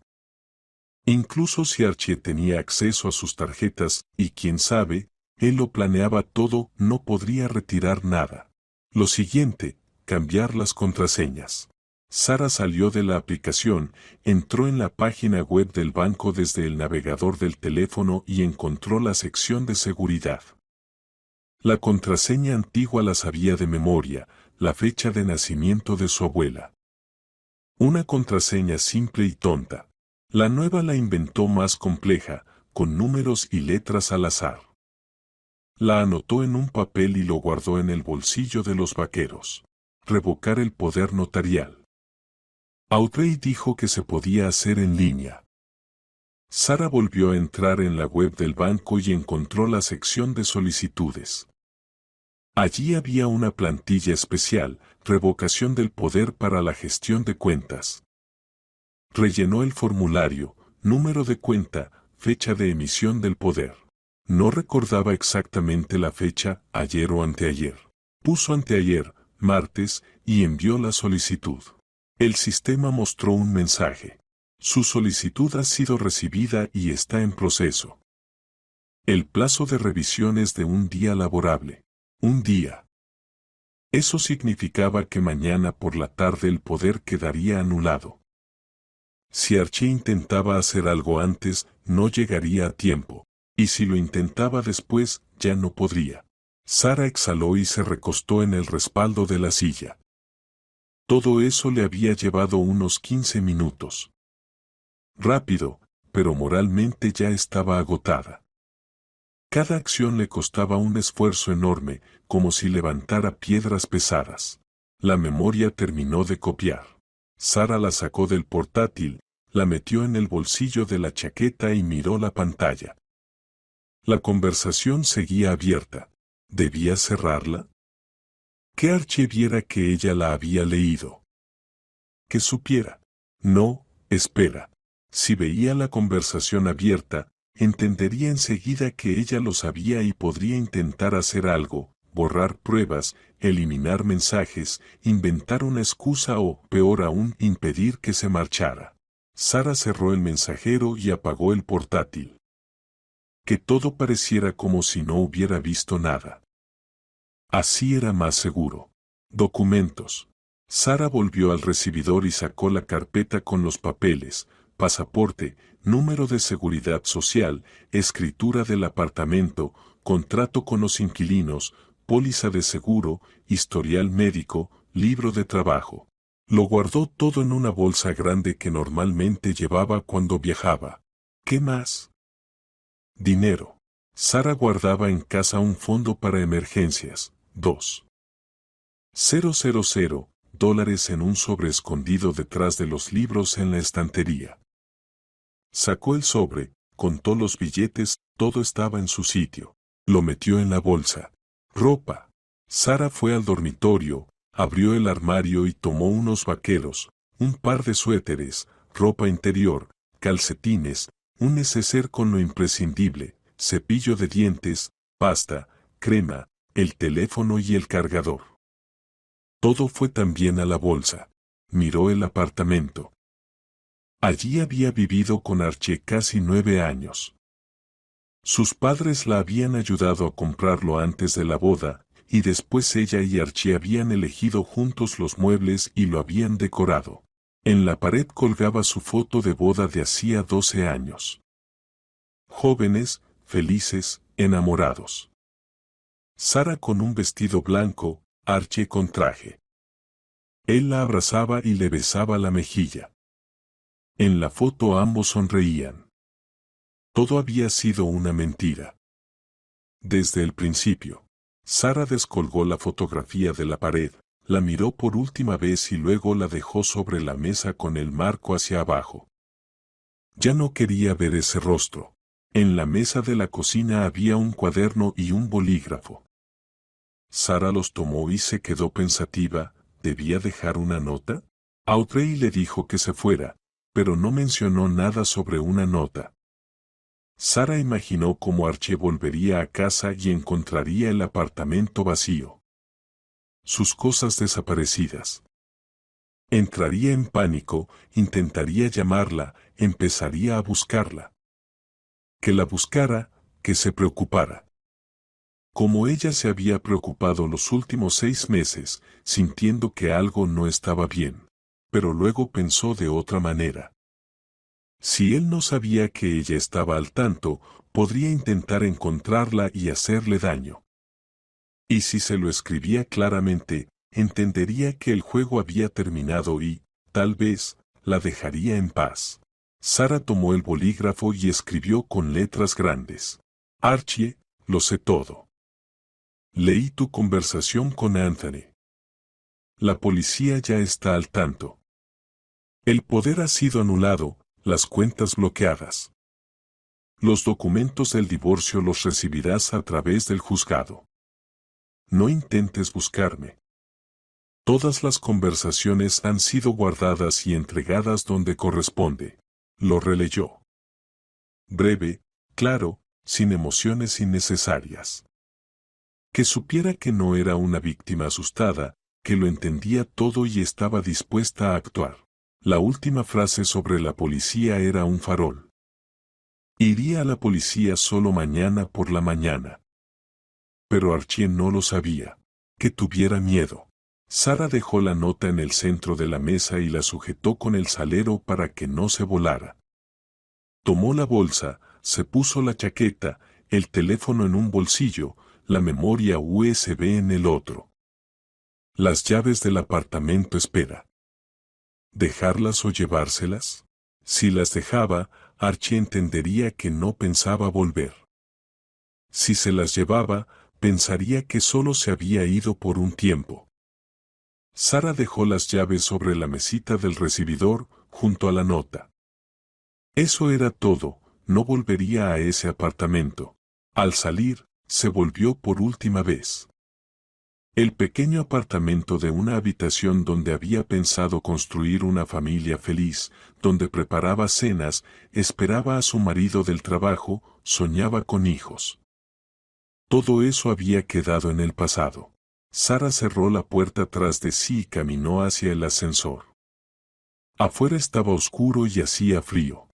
Incluso si Archie tenía acceso a sus tarjetas, y quién sabe, él lo planeaba todo, no podría retirar nada. Lo siguiente, cambiar las contraseñas. Sara salió de la aplicación, entró en la página web del banco desde el navegador del teléfono y encontró la sección de seguridad. La contraseña antigua la sabía de memoria, la fecha de nacimiento de su abuela. Una contraseña simple y tonta. La nueva la inventó más compleja, con números y letras al azar. La anotó en un papel y lo guardó en el bolsillo de los vaqueros. Revocar el poder notarial. Audrey dijo que se podía hacer en línea. Sara volvió a entrar en la web del banco y encontró la sección de solicitudes. Allí había una plantilla especial, revocación del poder para la gestión de cuentas. Rellenó el formulario, número de cuenta, fecha de emisión del poder. No recordaba exactamente la fecha, ayer o anteayer. Puso anteayer, martes, y envió la solicitud. El sistema mostró un mensaje. Su solicitud ha sido recibida y está en proceso. El plazo de revisión es de un día laborable. Un día. Eso significaba que mañana por la tarde el poder quedaría anulado. Si Archie intentaba hacer algo antes, no llegaría a tiempo, y si lo intentaba después, ya no podría. Sara exhaló y se recostó en el respaldo de la silla. Todo eso le había llevado unos 15 minutos. Rápido, pero moralmente ya estaba agotada. Cada acción le costaba un esfuerzo enorme, como si levantara piedras pesadas. La memoria terminó de copiar. Sara la sacó del portátil, la metió en el bolsillo de la chaqueta y miró la pantalla. La conversación seguía abierta. ¿Debía cerrarla? Que Archie viera que ella la había leído. Que supiera. No, espera. Si veía la conversación abierta, entendería enseguida que ella lo sabía y podría intentar hacer algo, borrar pruebas, eliminar mensajes, inventar una excusa o, peor aún, impedir que se marchara. Sara cerró el mensajero y apagó el portátil. Que todo pareciera como si no hubiera visto nada. Así era más seguro. Documentos. Sara volvió al recibidor y sacó la carpeta con los papeles, pasaporte, número de seguridad social, escritura del apartamento, contrato con los inquilinos, póliza de seguro, historial médico, libro de trabajo. Lo guardó todo en una bolsa grande que normalmente llevaba cuando viajaba. ¿Qué más? Dinero. Sara guardaba en casa un fondo para emergencias, $2,000 en un sobre escondido detrás de los libros en la estantería. Sacó el sobre, contó los billetes, todo estaba en su sitio. Lo metió en la bolsa. Ropa. Sara fue al dormitorio, abrió el armario y tomó unos vaqueros, un par de suéteres, ropa interior, calcetines, un neceser con lo imprescindible, cepillo de dientes, pasta, crema, el teléfono y el cargador. Todo fue también a la bolsa. Miró el apartamento. Allí había vivido con Archie casi 9 años. Sus padres la habían ayudado a comprarlo antes de la boda, y después ella y Archie habían elegido juntos los muebles y lo habían decorado. En la pared colgaba su foto de boda de hacía 12 años. Jóvenes, felices, enamorados. Sara con un vestido blanco, Archie con traje. Él la abrazaba y le besaba la mejilla. En la foto ambos sonreían. Todo había sido una mentira. Desde el principio. Sara descolgó la fotografía de la pared, la miró por última vez y luego la dejó sobre la mesa con el marco hacia abajo. Ya no quería ver ese rostro. En la mesa de la cocina había un cuaderno y un bolígrafo. Sara los tomó y se quedó pensativa. ¿Debía dejar una nota? Audrey le dijo que se fuera, pero no mencionó nada sobre una nota. Sara imaginó cómo Archie volvería a casa y encontraría el apartamento vacío. Sus cosas desaparecidas. Entraría en pánico, intentaría llamarla, empezaría a buscarla. Que la buscara, que se preocupara. Como ella se había preocupado los últimos 6 meses, sintiendo que algo no estaba bien. Pero luego pensó de otra manera. Si él no sabía que ella estaba al tanto, podría intentar encontrarla y hacerle daño. Y si se lo escribía claramente, entendería que el juego había terminado y, tal vez, la dejaría en paz. Sara tomó el bolígrafo y escribió con letras grandes. Archie, lo sé todo. Leí tu conversación con Anthony. La policía ya está al tanto. El poder ha sido anulado, las cuentas bloqueadas. Los documentos del divorcio los recibirás a través del juzgado. No intentes buscarme. Todas las conversaciones han sido guardadas y entregadas donde corresponde. Lo releyó. Breve, claro, sin emociones innecesarias. Que supiera que no era una víctima asustada, que lo entendía todo y estaba dispuesta a actuar. La última frase sobre la policía era un farol. Iría a la policía solo mañana por la mañana. Pero Archie no lo sabía. Que tuviera miedo. Sara dejó la nota en el centro de la mesa y la sujetó con el salero para que no se volara. Tomó la bolsa, se puso la chaqueta, el teléfono en un bolsillo, la memoria USB en el otro. Las llaves del apartamento espera. ¿Dejarlas o llevárselas? Si las dejaba, Archie entendería que no pensaba volver. Si se las llevaba, pensaría que solo se había ido por un tiempo. Sara dejó las llaves sobre la mesita del recibidor, junto a la nota. Eso era todo, no volvería a ese apartamento. Al salir, se volvió por última vez. El pequeño apartamento de una habitación donde había pensado construir una familia feliz, donde preparaba cenas, esperaba a su marido del trabajo, soñaba con hijos. Todo eso había quedado en el pasado. Sara cerró la puerta tras de sí y caminó hacia el ascensor. Afuera estaba oscuro y hacía frío.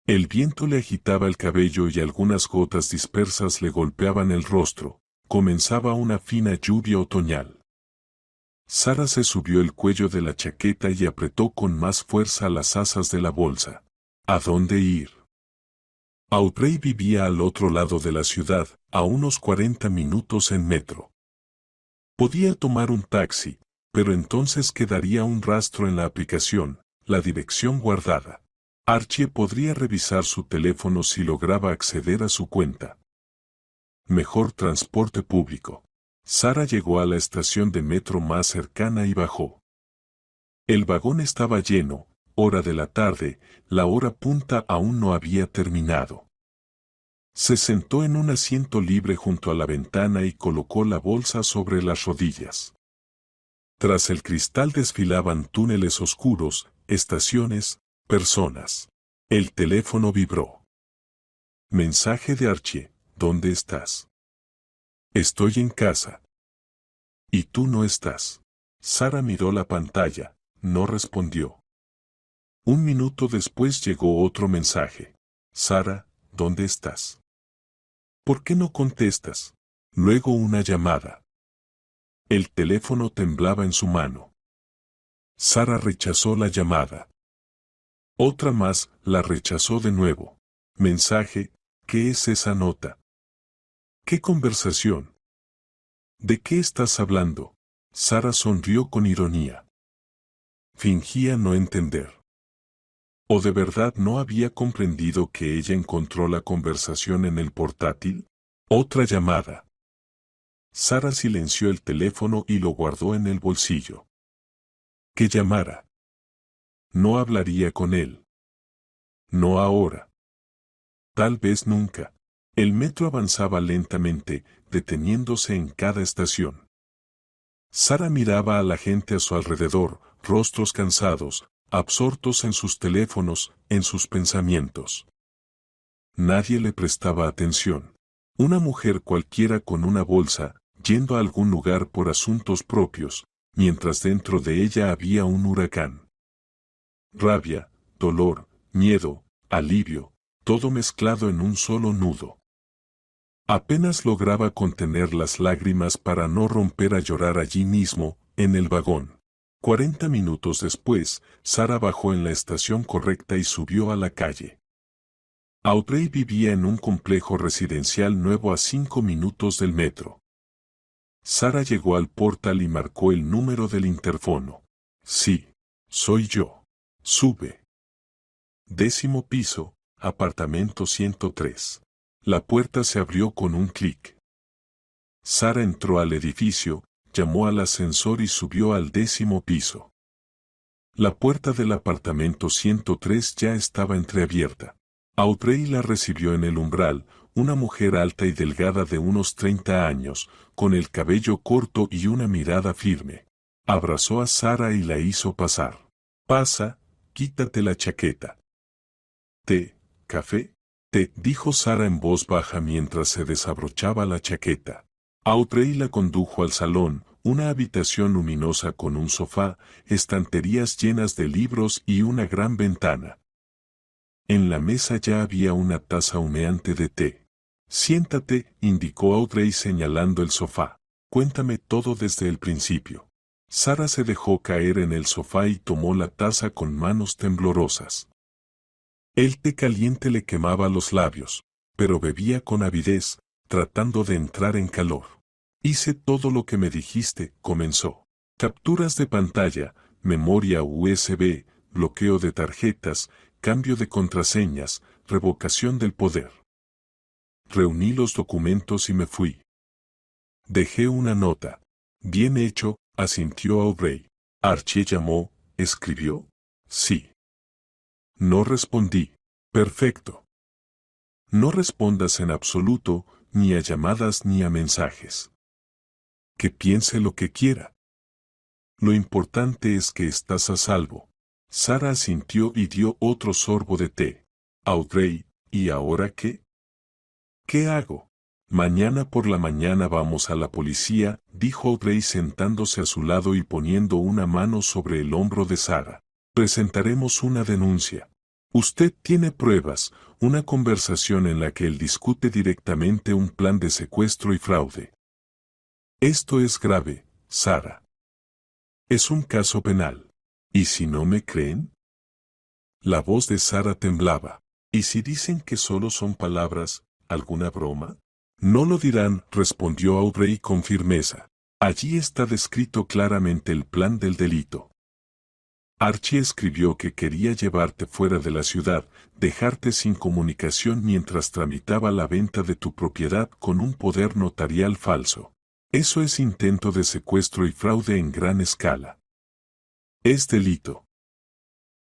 El viento le agitaba el cabello y algunas gotas dispersas le golpeaban el rostro. Comenzaba una fina lluvia otoñal. Sara se subió el cuello de la chaqueta y apretó con más fuerza las asas de la bolsa. ¿A dónde ir? Audrey vivía al otro lado de la ciudad, a unos 40 minutos en metro. Podía tomar un taxi, pero entonces quedaría un rastro en la aplicación, la dirección guardada. Archie podría revisar su teléfono si lograba acceder a su cuenta. Mejor transporte público. Sara llegó a la estación de metro más cercana y bajó. El vagón estaba lleno, hora de la tarde, la hora punta aún no había terminado. Se sentó en un asiento libre junto a la ventana y colocó la bolsa sobre las rodillas. Tras el cristal desfilaban túneles oscuros, estaciones, personas. El teléfono vibró. Mensaje de Archie, ¿dónde estás? Estoy en casa. ¿Y tú no estás? Sara miró la pantalla, no respondió. Un minuto después llegó otro mensaje. Sara, ¿dónde estás? ¿Por qué no contestas? Luego una llamada. El teléfono temblaba en su mano. Sara rechazó la llamada. Otra más, la rechazó de nuevo. Mensaje, ¿qué es esa nota? ¿Qué conversación? ¿De qué estás hablando? Sara sonrió con ironía. Fingía no entender. ¿O de verdad no había comprendido que ella encontró la conversación en el portátil? Otra llamada. Sara silenció el teléfono y lo guardó en el bolsillo. Que llamara. No hablaría con él. No ahora. Tal vez nunca. El metro avanzaba lentamente, deteniéndose en cada estación. Sara miraba a la gente a su alrededor, rostros cansados, absortos en sus teléfonos, en sus pensamientos. Nadie le prestaba atención. Una mujer cualquiera con una bolsa, yendo a algún lugar por asuntos propios, mientras dentro de ella había un huracán. Rabia, dolor, miedo, alivio, todo mezclado en un solo nudo. Apenas lograba contener las lágrimas para no romper a llorar allí mismo, en el vagón. 40 minutos después, Sara bajó en la estación correcta y subió a la calle. Audrey vivía en un complejo residencial nuevo a 5 minutos del metro. Sara llegó al portal y marcó el número del interfono. Sí, soy yo. Sube. 10º piso, apartamento 103. La puerta se abrió con un clic. Sara entró al edificio, llamó al ascensor y subió al 10º piso. La puerta del apartamento 103 ya estaba entreabierta. Audrey la recibió en el umbral, una mujer alta y delgada de unos 30 años, con el cabello corto y una mirada firme. Abrazó a Sara y la hizo pasar. Pasa, quítate la chaqueta. ¿Té, café? Té, dijo Sara en voz baja mientras se desabrochaba la chaqueta. Audrey la condujo al salón, una habitación luminosa con un sofá, estanterías llenas de libros y una gran ventana. En la mesa ya había una taza humeante de té. Siéntate, indicó Audrey señalando el sofá. Cuéntame todo desde el principio. Sara se dejó caer en el sofá y tomó la taza con manos temblorosas. El té caliente le quemaba los labios, pero bebía con avidez, tratando de entrar en calor. Hice todo lo que me dijiste, comenzó. Capturas de pantalla, memoria USB, bloqueo de tarjetas, cambio de contraseñas, revocación del poder. Reuní los documentos y me fui. Dejé una nota. Bien hecho, asintió Aubrey. Archie llamó, escribió. Sí. No respondí. Perfecto. No respondas en absoluto, ni a llamadas ni a mensajes. Que piense lo que quiera. Lo importante es que estás a salvo. Sara asintió y dio otro sorbo de té. Audrey, ¿y ahora qué? ¿Qué hago? Mañana por la mañana vamos a la policía, dijo Audrey sentándose a su lado y poniendo una mano sobre el hombro de Sara. Presentaremos una denuncia. Usted tiene pruebas, una conversación en la que él discute directamente un plan de secuestro y fraude. Esto es grave, Sara. Es un caso penal. ¿Y si no me creen? La voz de Sara temblaba. ¿Y si dicen que solo son palabras, alguna broma? No lo dirán, respondió Aubrey con firmeza. Allí está descrito claramente el plan del delito. Archie escribió que quería llevarte fuera de la ciudad, dejarte sin comunicación mientras tramitaba la venta de tu propiedad con un poder notarial falso. Eso es intento de secuestro y fraude en gran escala. Es delito.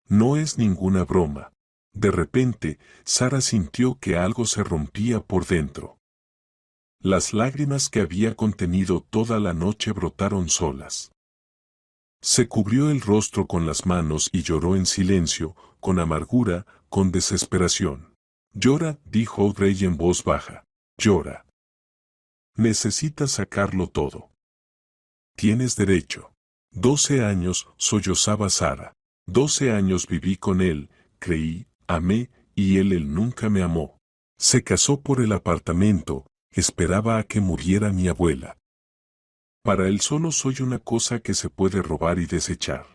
No es ninguna broma. De repente, Sara sintió que algo se rompía por dentro. Las lágrimas que había contenido toda la noche brotaron solas. Se cubrió el rostro con las manos y lloró en silencio, con amargura, con desesperación. Llora, dijo Audrey en voz baja. Llora. Necesitas sacarlo todo. Tienes derecho. 12 años, sollozaba Sara. 12 años viví con él, creí, amé, y él nunca me amó. Se casó por el apartamento, esperaba a que muriera mi abuela. Para él solo soy una cosa que se puede robar y desechar.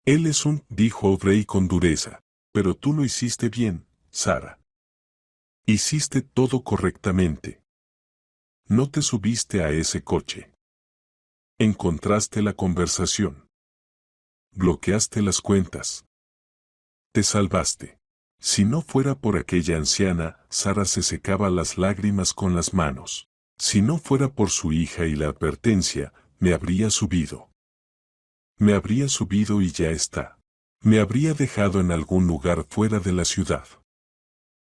Él es dijo Aubrey con dureza, pero tú lo hiciste bien, Sara. Hiciste todo correctamente. No te subiste a ese coche. Encontraste la conversación. Bloqueaste las cuentas. Te salvaste. Si no fuera por aquella anciana, Sara se secaba las lágrimas con las manos. Si no fuera por su hija y la advertencia, me habría subido. Me habría subido y ya está. Me habría dejado en algún lugar fuera de la ciudad.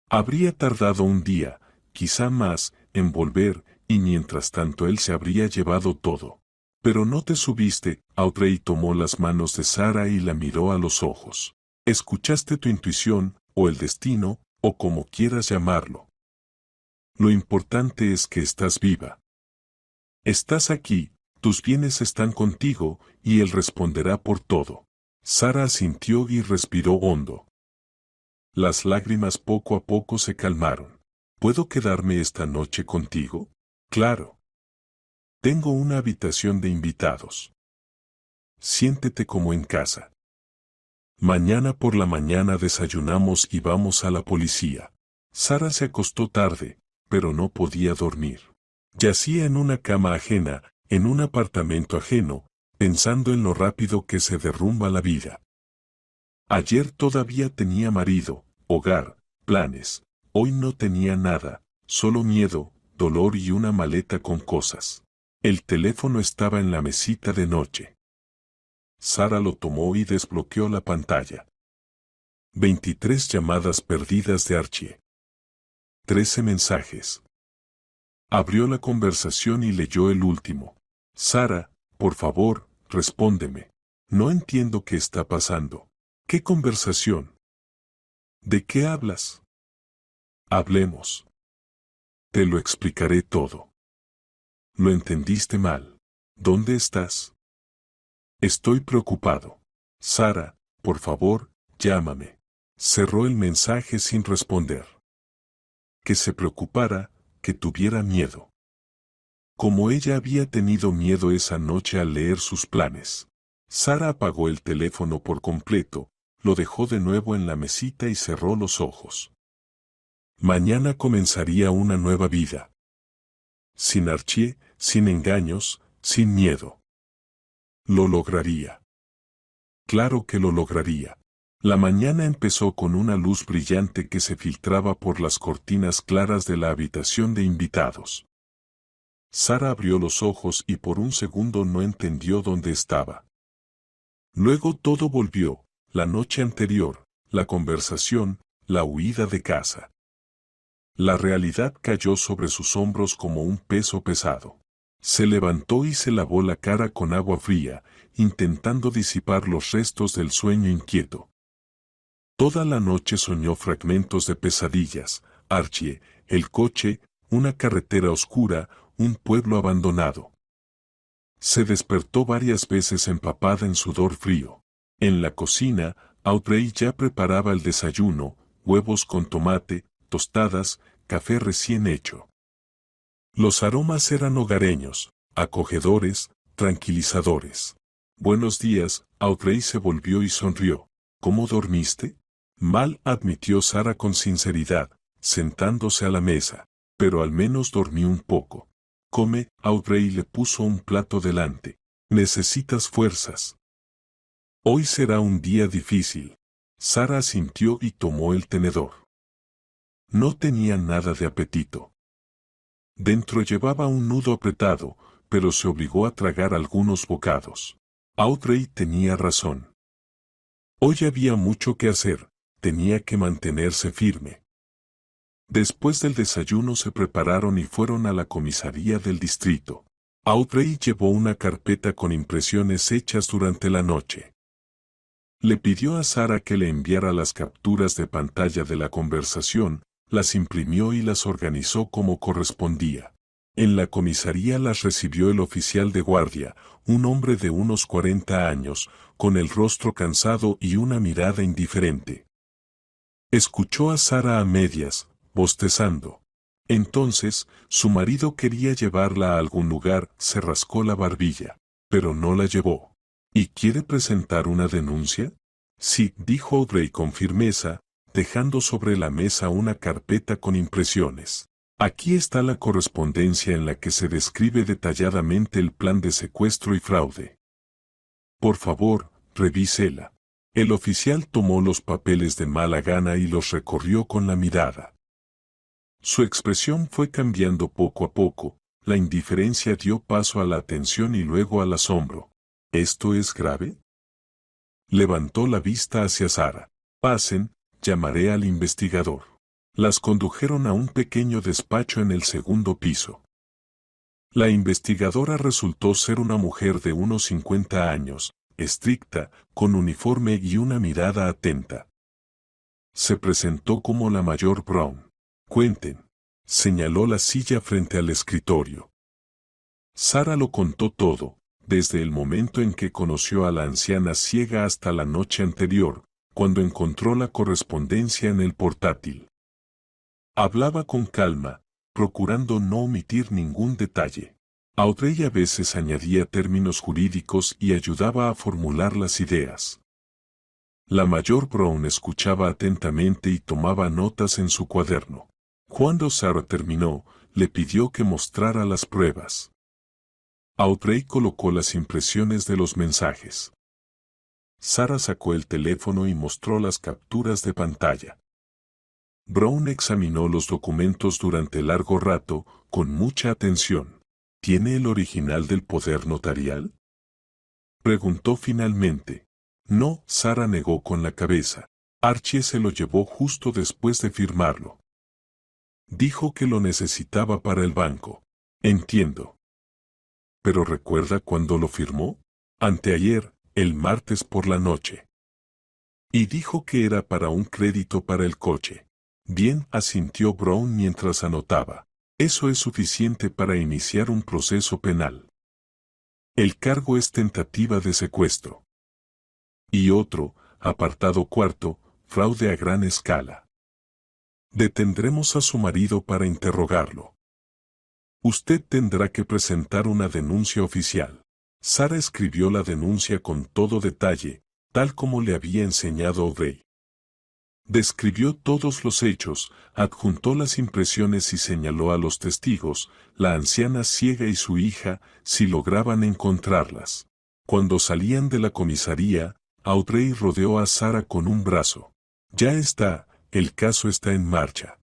Habría tardado un día, quizá más, en volver, y mientras tanto él se habría llevado todo. Pero no te subiste. Audrey tomó las manos de Sara y la miró a los ojos. Escuchaste tu intuición, o el destino, o como quieras llamarlo. Lo importante es que estás viva. Estás aquí, tus bienes están contigo, y él responderá por todo. Sara asintió y respiró hondo. Las lágrimas poco a poco se calmaron. ¿Puedo quedarme esta noche contigo? Claro. Tengo una habitación de invitados. Siéntete como en casa. Mañana por la mañana desayunamos y vamos a la policía. Sara se acostó tarde, pero no podía dormir. Yacía en una cama ajena, en un apartamento ajeno, pensando en lo rápido que se derrumba la vida. Ayer todavía tenía marido, hogar, planes. Hoy no tenía nada, solo miedo, dolor y una maleta con cosas. El teléfono estaba en la mesita de noche. Sara lo tomó y desbloqueó la pantalla. 23 llamadas perdidas de Archie. 13 mensajes. Abrió la conversación y leyó el último. Sara, por favor, respóndeme. No entiendo qué está pasando. ¿Qué conversación? ¿De qué hablas? Hablemos. Te lo explicaré todo. Lo entendiste mal. ¿Dónde estás? Estoy preocupado. Sara, por favor, llámame. Cerró el mensaje sin responder. Que se preocupara, que tuviera miedo. Como ella había tenido miedo esa noche al leer sus planes. Sara apagó el teléfono por completo, lo dejó de nuevo en la mesita y cerró los ojos. Mañana comenzaría una nueva vida. Sin Archie, sin engaños, sin miedo. Lo lograría. Claro que lo lograría. La mañana empezó con una luz brillante que se filtraba por las cortinas claras de la habitación de invitados. Sara abrió los ojos y por un segundo no entendió dónde estaba. Luego todo volvió, la noche anterior, la conversación, la huida de casa. La realidad cayó sobre sus hombros como un peso pesado. Se levantó y se lavó la cara con agua fría, intentando disipar los restos del sueño inquieto. Toda la noche soñó fragmentos de pesadillas, Archie, el coche, una carretera oscura, un pueblo abandonado. Se despertó varias veces empapada en sudor frío. En la cocina, Audrey ya preparaba el desayuno, huevos con tomate, tostadas, café recién hecho. Los aromas eran hogareños, acogedores, tranquilizadores. Buenos días, Audrey se volvió y sonrió. ¿Cómo dormiste? Mal, admitió Sara con sinceridad, sentándose a la mesa, pero al menos dormí un poco. Come, Audrey le puso un plato delante. Necesitas fuerzas. Hoy será un día difícil. Sara asintió y tomó el tenedor. No tenía nada de apetito. Dentro llevaba un nudo apretado, pero se obligó a tragar algunos bocados. Audrey tenía razón. Hoy había mucho que hacer, tenía que mantenerse firme. Después del desayuno se prepararon y fueron a la comisaría del distrito. Audrey llevó una carpeta con impresiones hechas durante la noche. Le pidió a Sara que le enviara las capturas de pantalla de la conversación, las imprimió y las organizó como correspondía. En la comisaría las recibió el oficial de guardia, un hombre de unos 40 años, con el rostro cansado y una mirada indiferente. Escuchó a Sara a medias, bostezando. Entonces, su marido quería llevarla a algún lugar, se rascó la barbilla, pero no la llevó. ¿Y quiere presentar una denuncia? Sí, dijo Audrey con firmeza, dejando sobre la mesa una carpeta con impresiones. Aquí está la correspondencia en la que se describe detalladamente el plan de secuestro y fraude. Por favor, revísela. El oficial tomó los papeles de mala gana y los recorrió con la mirada. Su expresión fue cambiando poco a poco, la indiferencia dio paso a la atención y luego al asombro. ¿Esto es grave? Levantó la vista hacia Sara. Pasen, llamaré al investigador. Las condujeron a un pequeño despacho en el segundo piso. La investigadora resultó ser una mujer de unos 50 años, estricta, con uniforme y una mirada atenta. Se presentó como la mayor Brown. Cuenten. Señaló la silla frente al escritorio. Sara lo contó todo, desde el momento en que conoció a la anciana ciega hasta la noche anterior, cuando encontró la correspondencia en el portátil. Hablaba con calma, procurando no omitir ningún detalle. Audrey a veces añadía términos jurídicos y ayudaba a formular las ideas. La mayor Brown escuchaba atentamente y tomaba notas en su cuaderno. Cuando Sara terminó, le pidió que mostrara las pruebas. Audrey colocó las impresiones de los mensajes. Sara sacó el teléfono y mostró las capturas de pantalla. Brown examinó los documentos durante largo rato, con mucha atención. ¿Tiene el original del poder notarial? Preguntó finalmente. No, Sara negó con la cabeza. Archie se lo llevó justo después de firmarlo. Dijo que lo necesitaba para el banco. Entiendo. ¿Pero recuerda cuándo lo firmó? Anteayer, el martes por la noche. Y dijo que era para un crédito para el coche. Bien, asintió Brown mientras anotaba. Eso es suficiente para iniciar un proceso penal. El cargo es tentativa de secuestro. Y otro, apartado cuarto, fraude a gran escala. Detendremos a su marido para interrogarlo. Usted tendrá que presentar una denuncia oficial. Sara escribió la denuncia con todo detalle, tal como le había enseñado Audrey. Describió todos los hechos, adjuntó las impresiones y señaló a los testigos, la anciana ciega y su hija, si lograban encontrarlas. Cuando salían de la comisaría, Audrey rodeó a Sara con un brazo. Ya está, el caso está en marcha.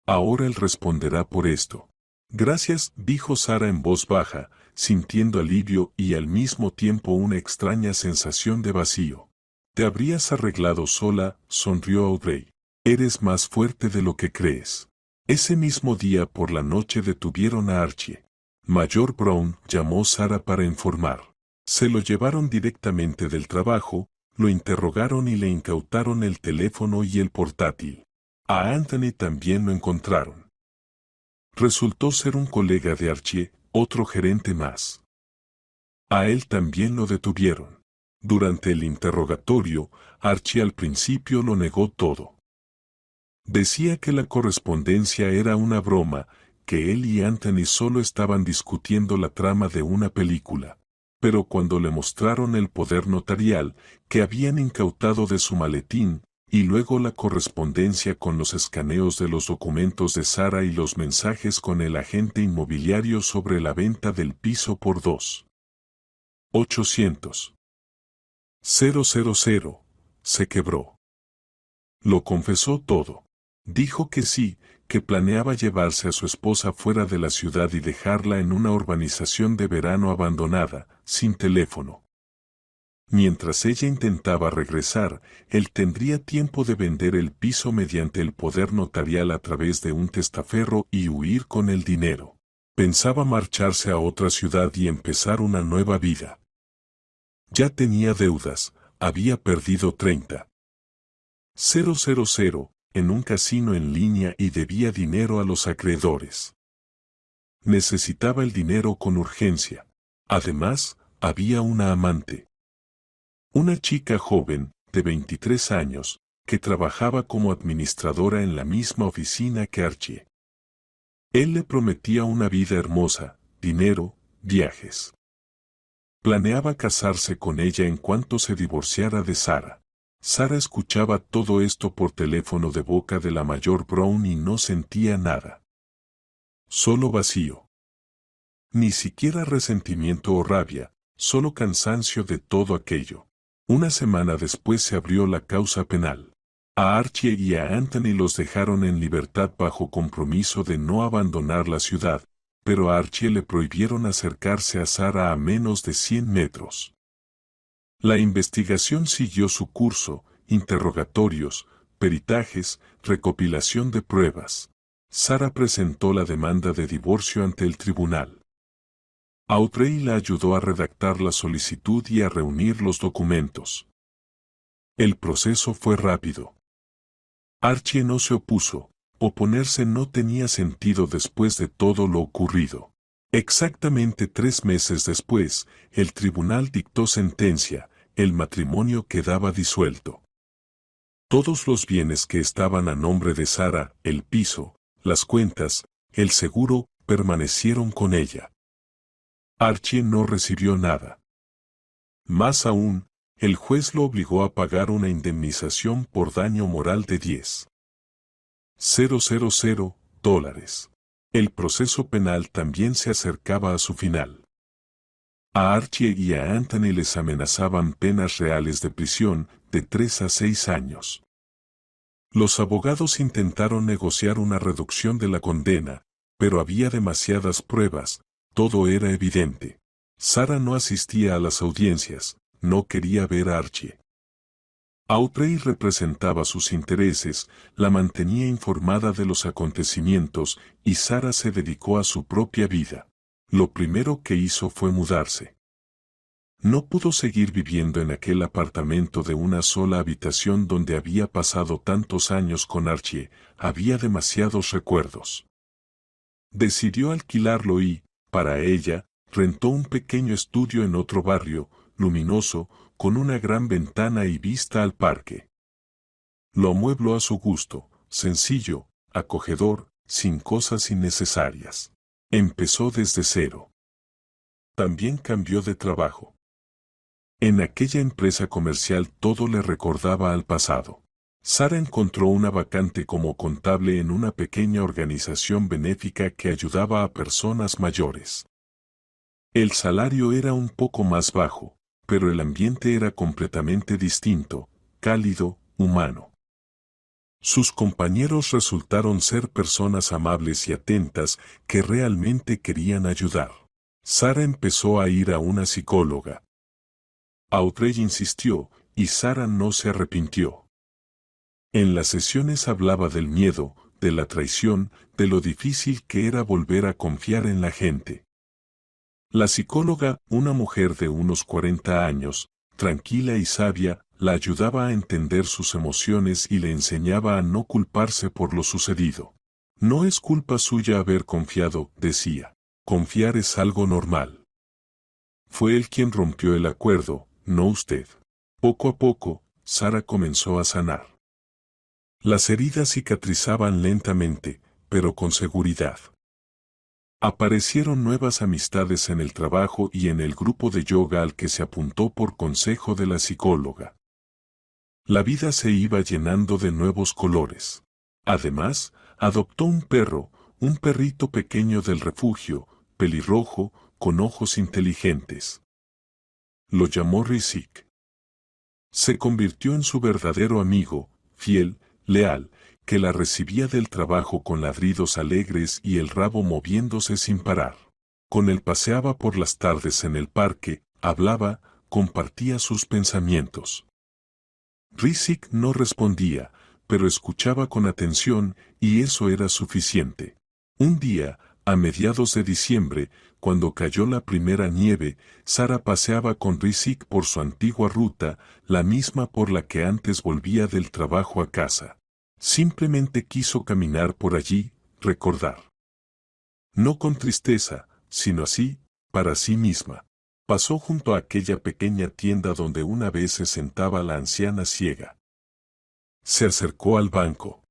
Ahora él responderá por esto. Gracias, dijo Sara en voz baja, sintiendo alivio y al mismo tiempo una extraña sensación de vacío. Te habrías arreglado sola, sonrió Audrey. Eres más fuerte de lo que crees. Ese mismo día por la noche detuvieron a Archie. Mayor Brown llamó Sara para informar. Se lo llevaron directamente del trabajo, lo interrogaron y le incautaron el teléfono y el portátil. A Anthony también lo encontraron. Resultó ser un colega de Archie, otro gerente más. A él también lo detuvieron. Durante el interrogatorio, Archie al principio lo negó todo. Decía que la correspondencia era una broma, que él y Anthony solo estaban discutiendo la trama de una película. Pero cuando le mostraron el poder notarial, que habían incautado de su maletín, y luego la correspondencia con los escaneos de los documentos de Sara y los mensajes con el agente inmobiliario sobre la venta del piso por 200.000, se quebró. Lo confesó todo. Dijo que sí, que planeaba llevarse a su esposa fuera de la ciudad y dejarla en una urbanización de verano abandonada, sin teléfono. Mientras ella intentaba regresar, él tendría tiempo de vender el piso mediante el poder notarial a través de un testaferro y huir con el dinero. Pensaba marcharse a otra ciudad y empezar una nueva vida. Ya tenía deudas, había perdido 30.000 en un casino en línea y debía dinero a los acreedores. Necesitaba el dinero con urgencia. Además, había una amante. Una chica joven, de 23 años, que trabajaba como administradora en la misma oficina que Archie. Él le prometía una vida hermosa, dinero, viajes. Planeaba casarse con ella en cuanto se divorciara de Sara. Sara escuchaba todo esto por teléfono de boca de la mayor Brown y no sentía nada. Solo vacío. Ni siquiera resentimiento o rabia, solo cansancio de todo aquello. Una semana después se abrió la causa penal. A Archie y a Anthony los dejaron en libertad bajo compromiso de no abandonar la ciudad, pero a Archie le prohibieron acercarse a Sara a menos de 100 metros. La investigación siguió su curso, interrogatorios, peritajes, recopilación de pruebas. Sara presentó la demanda de divorcio ante el tribunal. Audrey la ayudó a redactar la solicitud y a reunir los documentos. El proceso fue rápido. Archie no se opuso. Oponerse no tenía sentido después de todo lo ocurrido. Exactamente 3 meses después, el tribunal dictó sentencia, el matrimonio quedaba disuelto. Todos los bienes que estaban a nombre de Sara, el piso, las cuentas, el seguro, permanecieron con ella. Archie no recibió nada. Más aún, el juez lo obligó a pagar una indemnización por daño moral de $10,000. El proceso penal también se acercaba a su final. A Archie y a Anthony les amenazaban penas reales de prisión de 3 a 6 años. Los abogados intentaron negociar una reducción de la condena, pero había demasiadas pruebas, todo era evidente. Sara no asistía a las audiencias, no quería ver a Archie. Audrey representaba sus intereses, la mantenía informada de los acontecimientos y Sara se dedicó a su propia vida. Lo primero que hizo fue mudarse. No pudo seguir viviendo en aquel apartamento de una sola habitación donde había pasado tantos años con Archie, había demasiados recuerdos. Decidió alquilarlo y, para ella, rentó un pequeño estudio en otro barrio, luminoso, con una gran ventana y vista al parque. Lo amuebló a su gusto, sencillo, acogedor, sin cosas innecesarias. Empezó desde cero. También cambió de trabajo. En aquella empresa comercial todo le recordaba al pasado. Sara encontró una vacante como contable en una pequeña organización benéfica que ayudaba a personas mayores. El salario era un poco más bajo, pero el ambiente era completamente distinto, cálido, humano. Sus compañeros resultaron ser personas amables y atentas que realmente querían ayudar. Sara empezó a ir a una psicóloga. Audrey insistió, y Sara no se arrepintió. En las sesiones hablaba del miedo, de la traición, de lo difícil que era volver a confiar en la gente. La psicóloga, una mujer de unos 40 años, tranquila y sabia, la ayudaba a entender sus emociones y le enseñaba a no culparse por lo sucedido. No es culpa suya haber confiado, decía. Confiar es algo normal. Fue él quien rompió el acuerdo, no usted. Poco a poco, Sara comenzó a sanar. Las heridas cicatrizaban lentamente, pero con seguridad. Aparecieron nuevas amistades en el trabajo y en el grupo de yoga al que se apuntó por consejo de la psicóloga. La vida se iba llenando de nuevos colores. Además, adoptó un perro, un perrito pequeño del refugio, pelirrojo, con ojos inteligentes. Lo llamó Rizik. Se convirtió en su verdadero amigo, fiel, leal, que la recibía del trabajo con ladridos alegres y el rabo moviéndose sin parar. Con él paseaba por las tardes en el parque, hablaba, compartía sus pensamientos. Rizik no respondía, pero escuchaba con atención y eso era suficiente. Un día, a mediados de diciembre, cuando cayó la primera nieve, Sara paseaba con Rizik por su antigua ruta, la misma por la que antes volvía del trabajo a casa. Simplemente quiso caminar por allí, recordar. No con tristeza, sino así, para sí misma. Pasó junto a aquella pequeña tienda donde una vez se sentaba la anciana ciega. Se acercó al banco.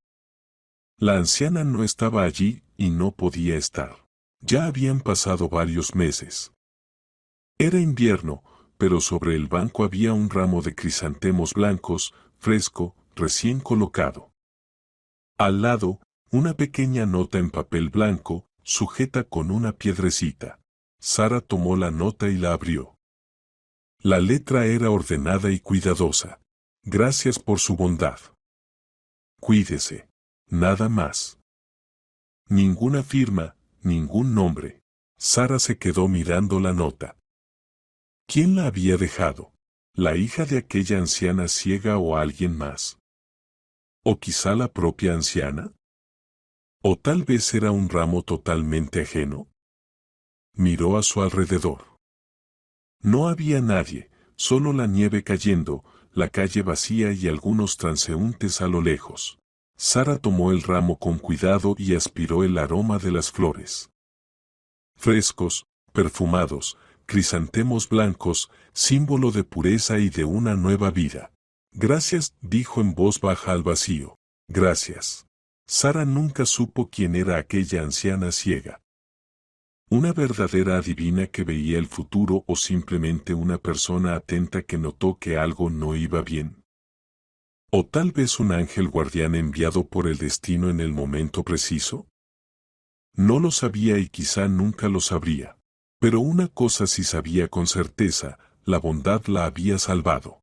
La anciana no estaba allí y no podía estar. Ya habían pasado varios meses. Era invierno, pero sobre el banco había un ramo de crisantemos blancos, fresco, recién colocado. Al lado, una pequeña nota en papel blanco, sujeta con una piedrecita. Sara tomó la nota y la abrió. La letra era ordenada y cuidadosa. Gracias por su bondad. Cuídese. Nada más. Ninguna firma, ningún nombre. Sara se quedó mirando la nota. ¿Quién la había dejado? ¿La hija de aquella anciana ciega o alguien más? ¿O quizá la propia anciana? ¿O tal vez era un ramo totalmente ajeno? Miró a su alrededor. No había nadie, solo la nieve cayendo, la calle vacía y algunos transeúntes a lo lejos. Sara tomó el ramo con cuidado y aspiró el aroma de las flores. Frescos, perfumados, crisantemos blancos, símbolo de pureza y de una nueva vida. Gracias, dijo en voz baja al vacío. Gracias. Sara nunca supo quién era aquella anciana ciega. Una verdadera adivina que veía el futuro o simplemente una persona atenta que notó que algo no iba bien. O tal vez un ángel guardián enviado por el destino en el momento preciso. No lo sabía y quizá nunca lo sabría. Pero una cosa sí sabía con certeza, la bondad la había salvado.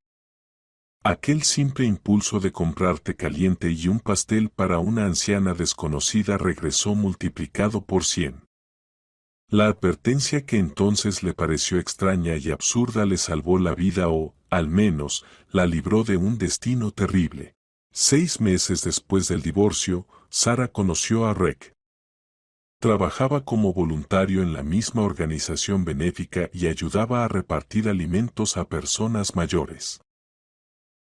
Aquel simple impulso de comprarte caliente y un pastel para una anciana desconocida regresó multiplicado por 100. La advertencia que entonces le pareció extraña y absurda le salvó la vida o, al menos, la libró de un destino terrible. 6 meses después del divorcio, Sara conoció a Rick. Trabajaba como voluntario en la misma organización benéfica y ayudaba a repartir alimentos a personas mayores.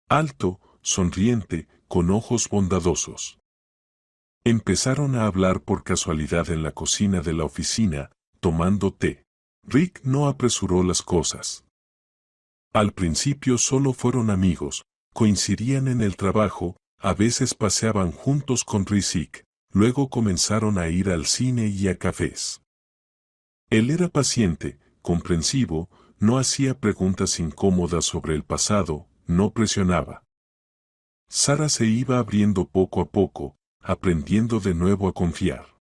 Alto, sonriente, con ojos bondadosos. Empezaron a hablar por casualidad en la cocina de la oficina, tomando té. Rick no apresuró las cosas. Al principio solo fueron amigos, coincidían en el trabajo, a veces paseaban juntos con Rizik, luego comenzaron a ir al cine y a cafés. Él era paciente, comprensivo, no hacía preguntas incómodas sobre el pasado, no presionaba. Sara se iba abriendo poco a poco, aprendiendo de nuevo a confiar.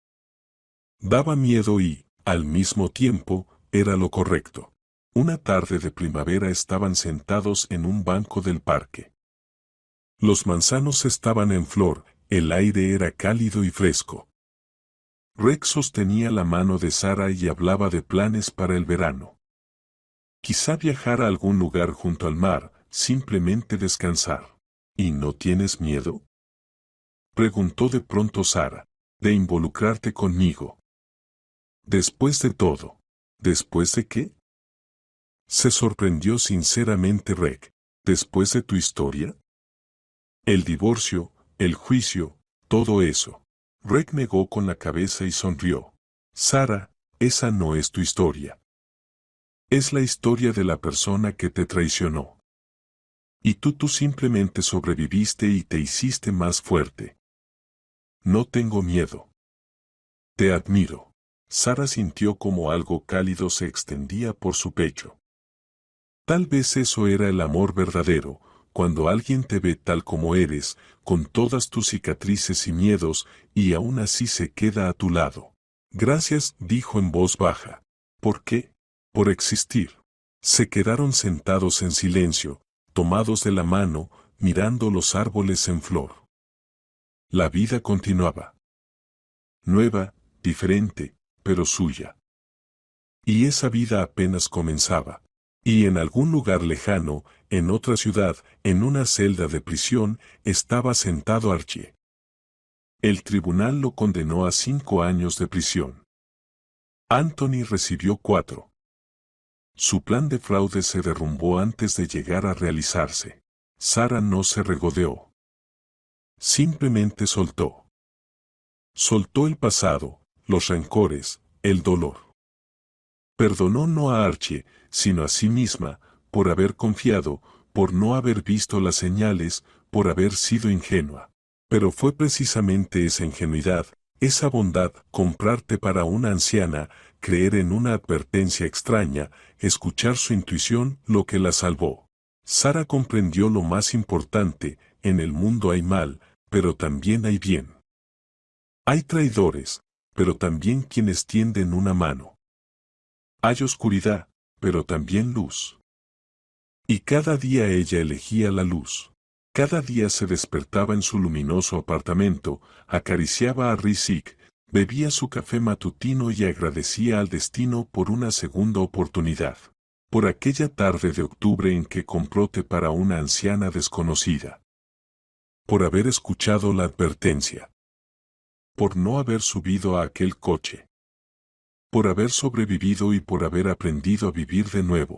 Daba miedo y, al mismo tiempo, era lo correcto. Una tarde de primavera estaban sentados en un banco del parque. Los manzanos estaban en flor, el aire era cálido y fresco. Rex sostenía la mano de Sara y hablaba de planes para el verano. Quizá viajar a algún lugar junto al mar, simplemente descansar. ¿Y no tienes miedo? Preguntó de pronto Sara. De involucrarte conmigo. Después de todo. ¿Después de qué? Se sorprendió sinceramente Rick. ¿Después de tu historia? El divorcio, el juicio, todo eso. Rick negó con la cabeza y sonrió. Sara, esa no es tu historia. Es la historia de la persona que te traicionó. Y tú simplemente sobreviviste y te hiciste más fuerte. No tengo miedo. Te admiro. Sara sintió como algo cálido se extendía por su pecho. Tal vez eso era el amor verdadero, cuando alguien te ve tal como eres, con todas tus cicatrices y miedos, y aún así se queda a tu lado. Gracias, dijo en voz baja. ¿Por qué? Por existir. Se quedaron sentados en silencio, tomados de la mano, mirando los árboles en flor. La vida continuaba. Nueva, diferente, pero suya. Y esa vida apenas comenzaba. Y en algún lugar lejano, en otra ciudad, en una celda de prisión, estaba sentado Archie. El tribunal lo condenó a 5 años de prisión. Anthony recibió 4. Su plan de fraude se derrumbó antes de llegar a realizarse. Sara no se regodeó. Simplemente soltó. Soltó el pasado, los rencores, el dolor. Perdonó no a Archie, sino a sí misma, por haber confiado, por no haber visto las señales, por haber sido ingenua. Pero fue precisamente esa ingenuidad, esa bondad, comprarte para una anciana, creer en una advertencia extraña, escuchar su intuición, lo que la salvó. Sara comprendió lo más importante: en el mundo hay mal, pero también hay bien. Hay traidores, pero también quienes tienden una mano. Hay oscuridad, pero también luz. Y cada día ella elegía la luz. Cada día se despertaba en su luminoso apartamento, acariciaba a Rizik, bebía su café matutino y agradecía al destino por una segunda oportunidad. Por aquella tarde de octubre en que compró té para una anciana desconocida. Por haber escuchado la advertencia. Por no haber subido a aquel coche. Por haber sobrevivido y por haber aprendido a vivir de nuevo.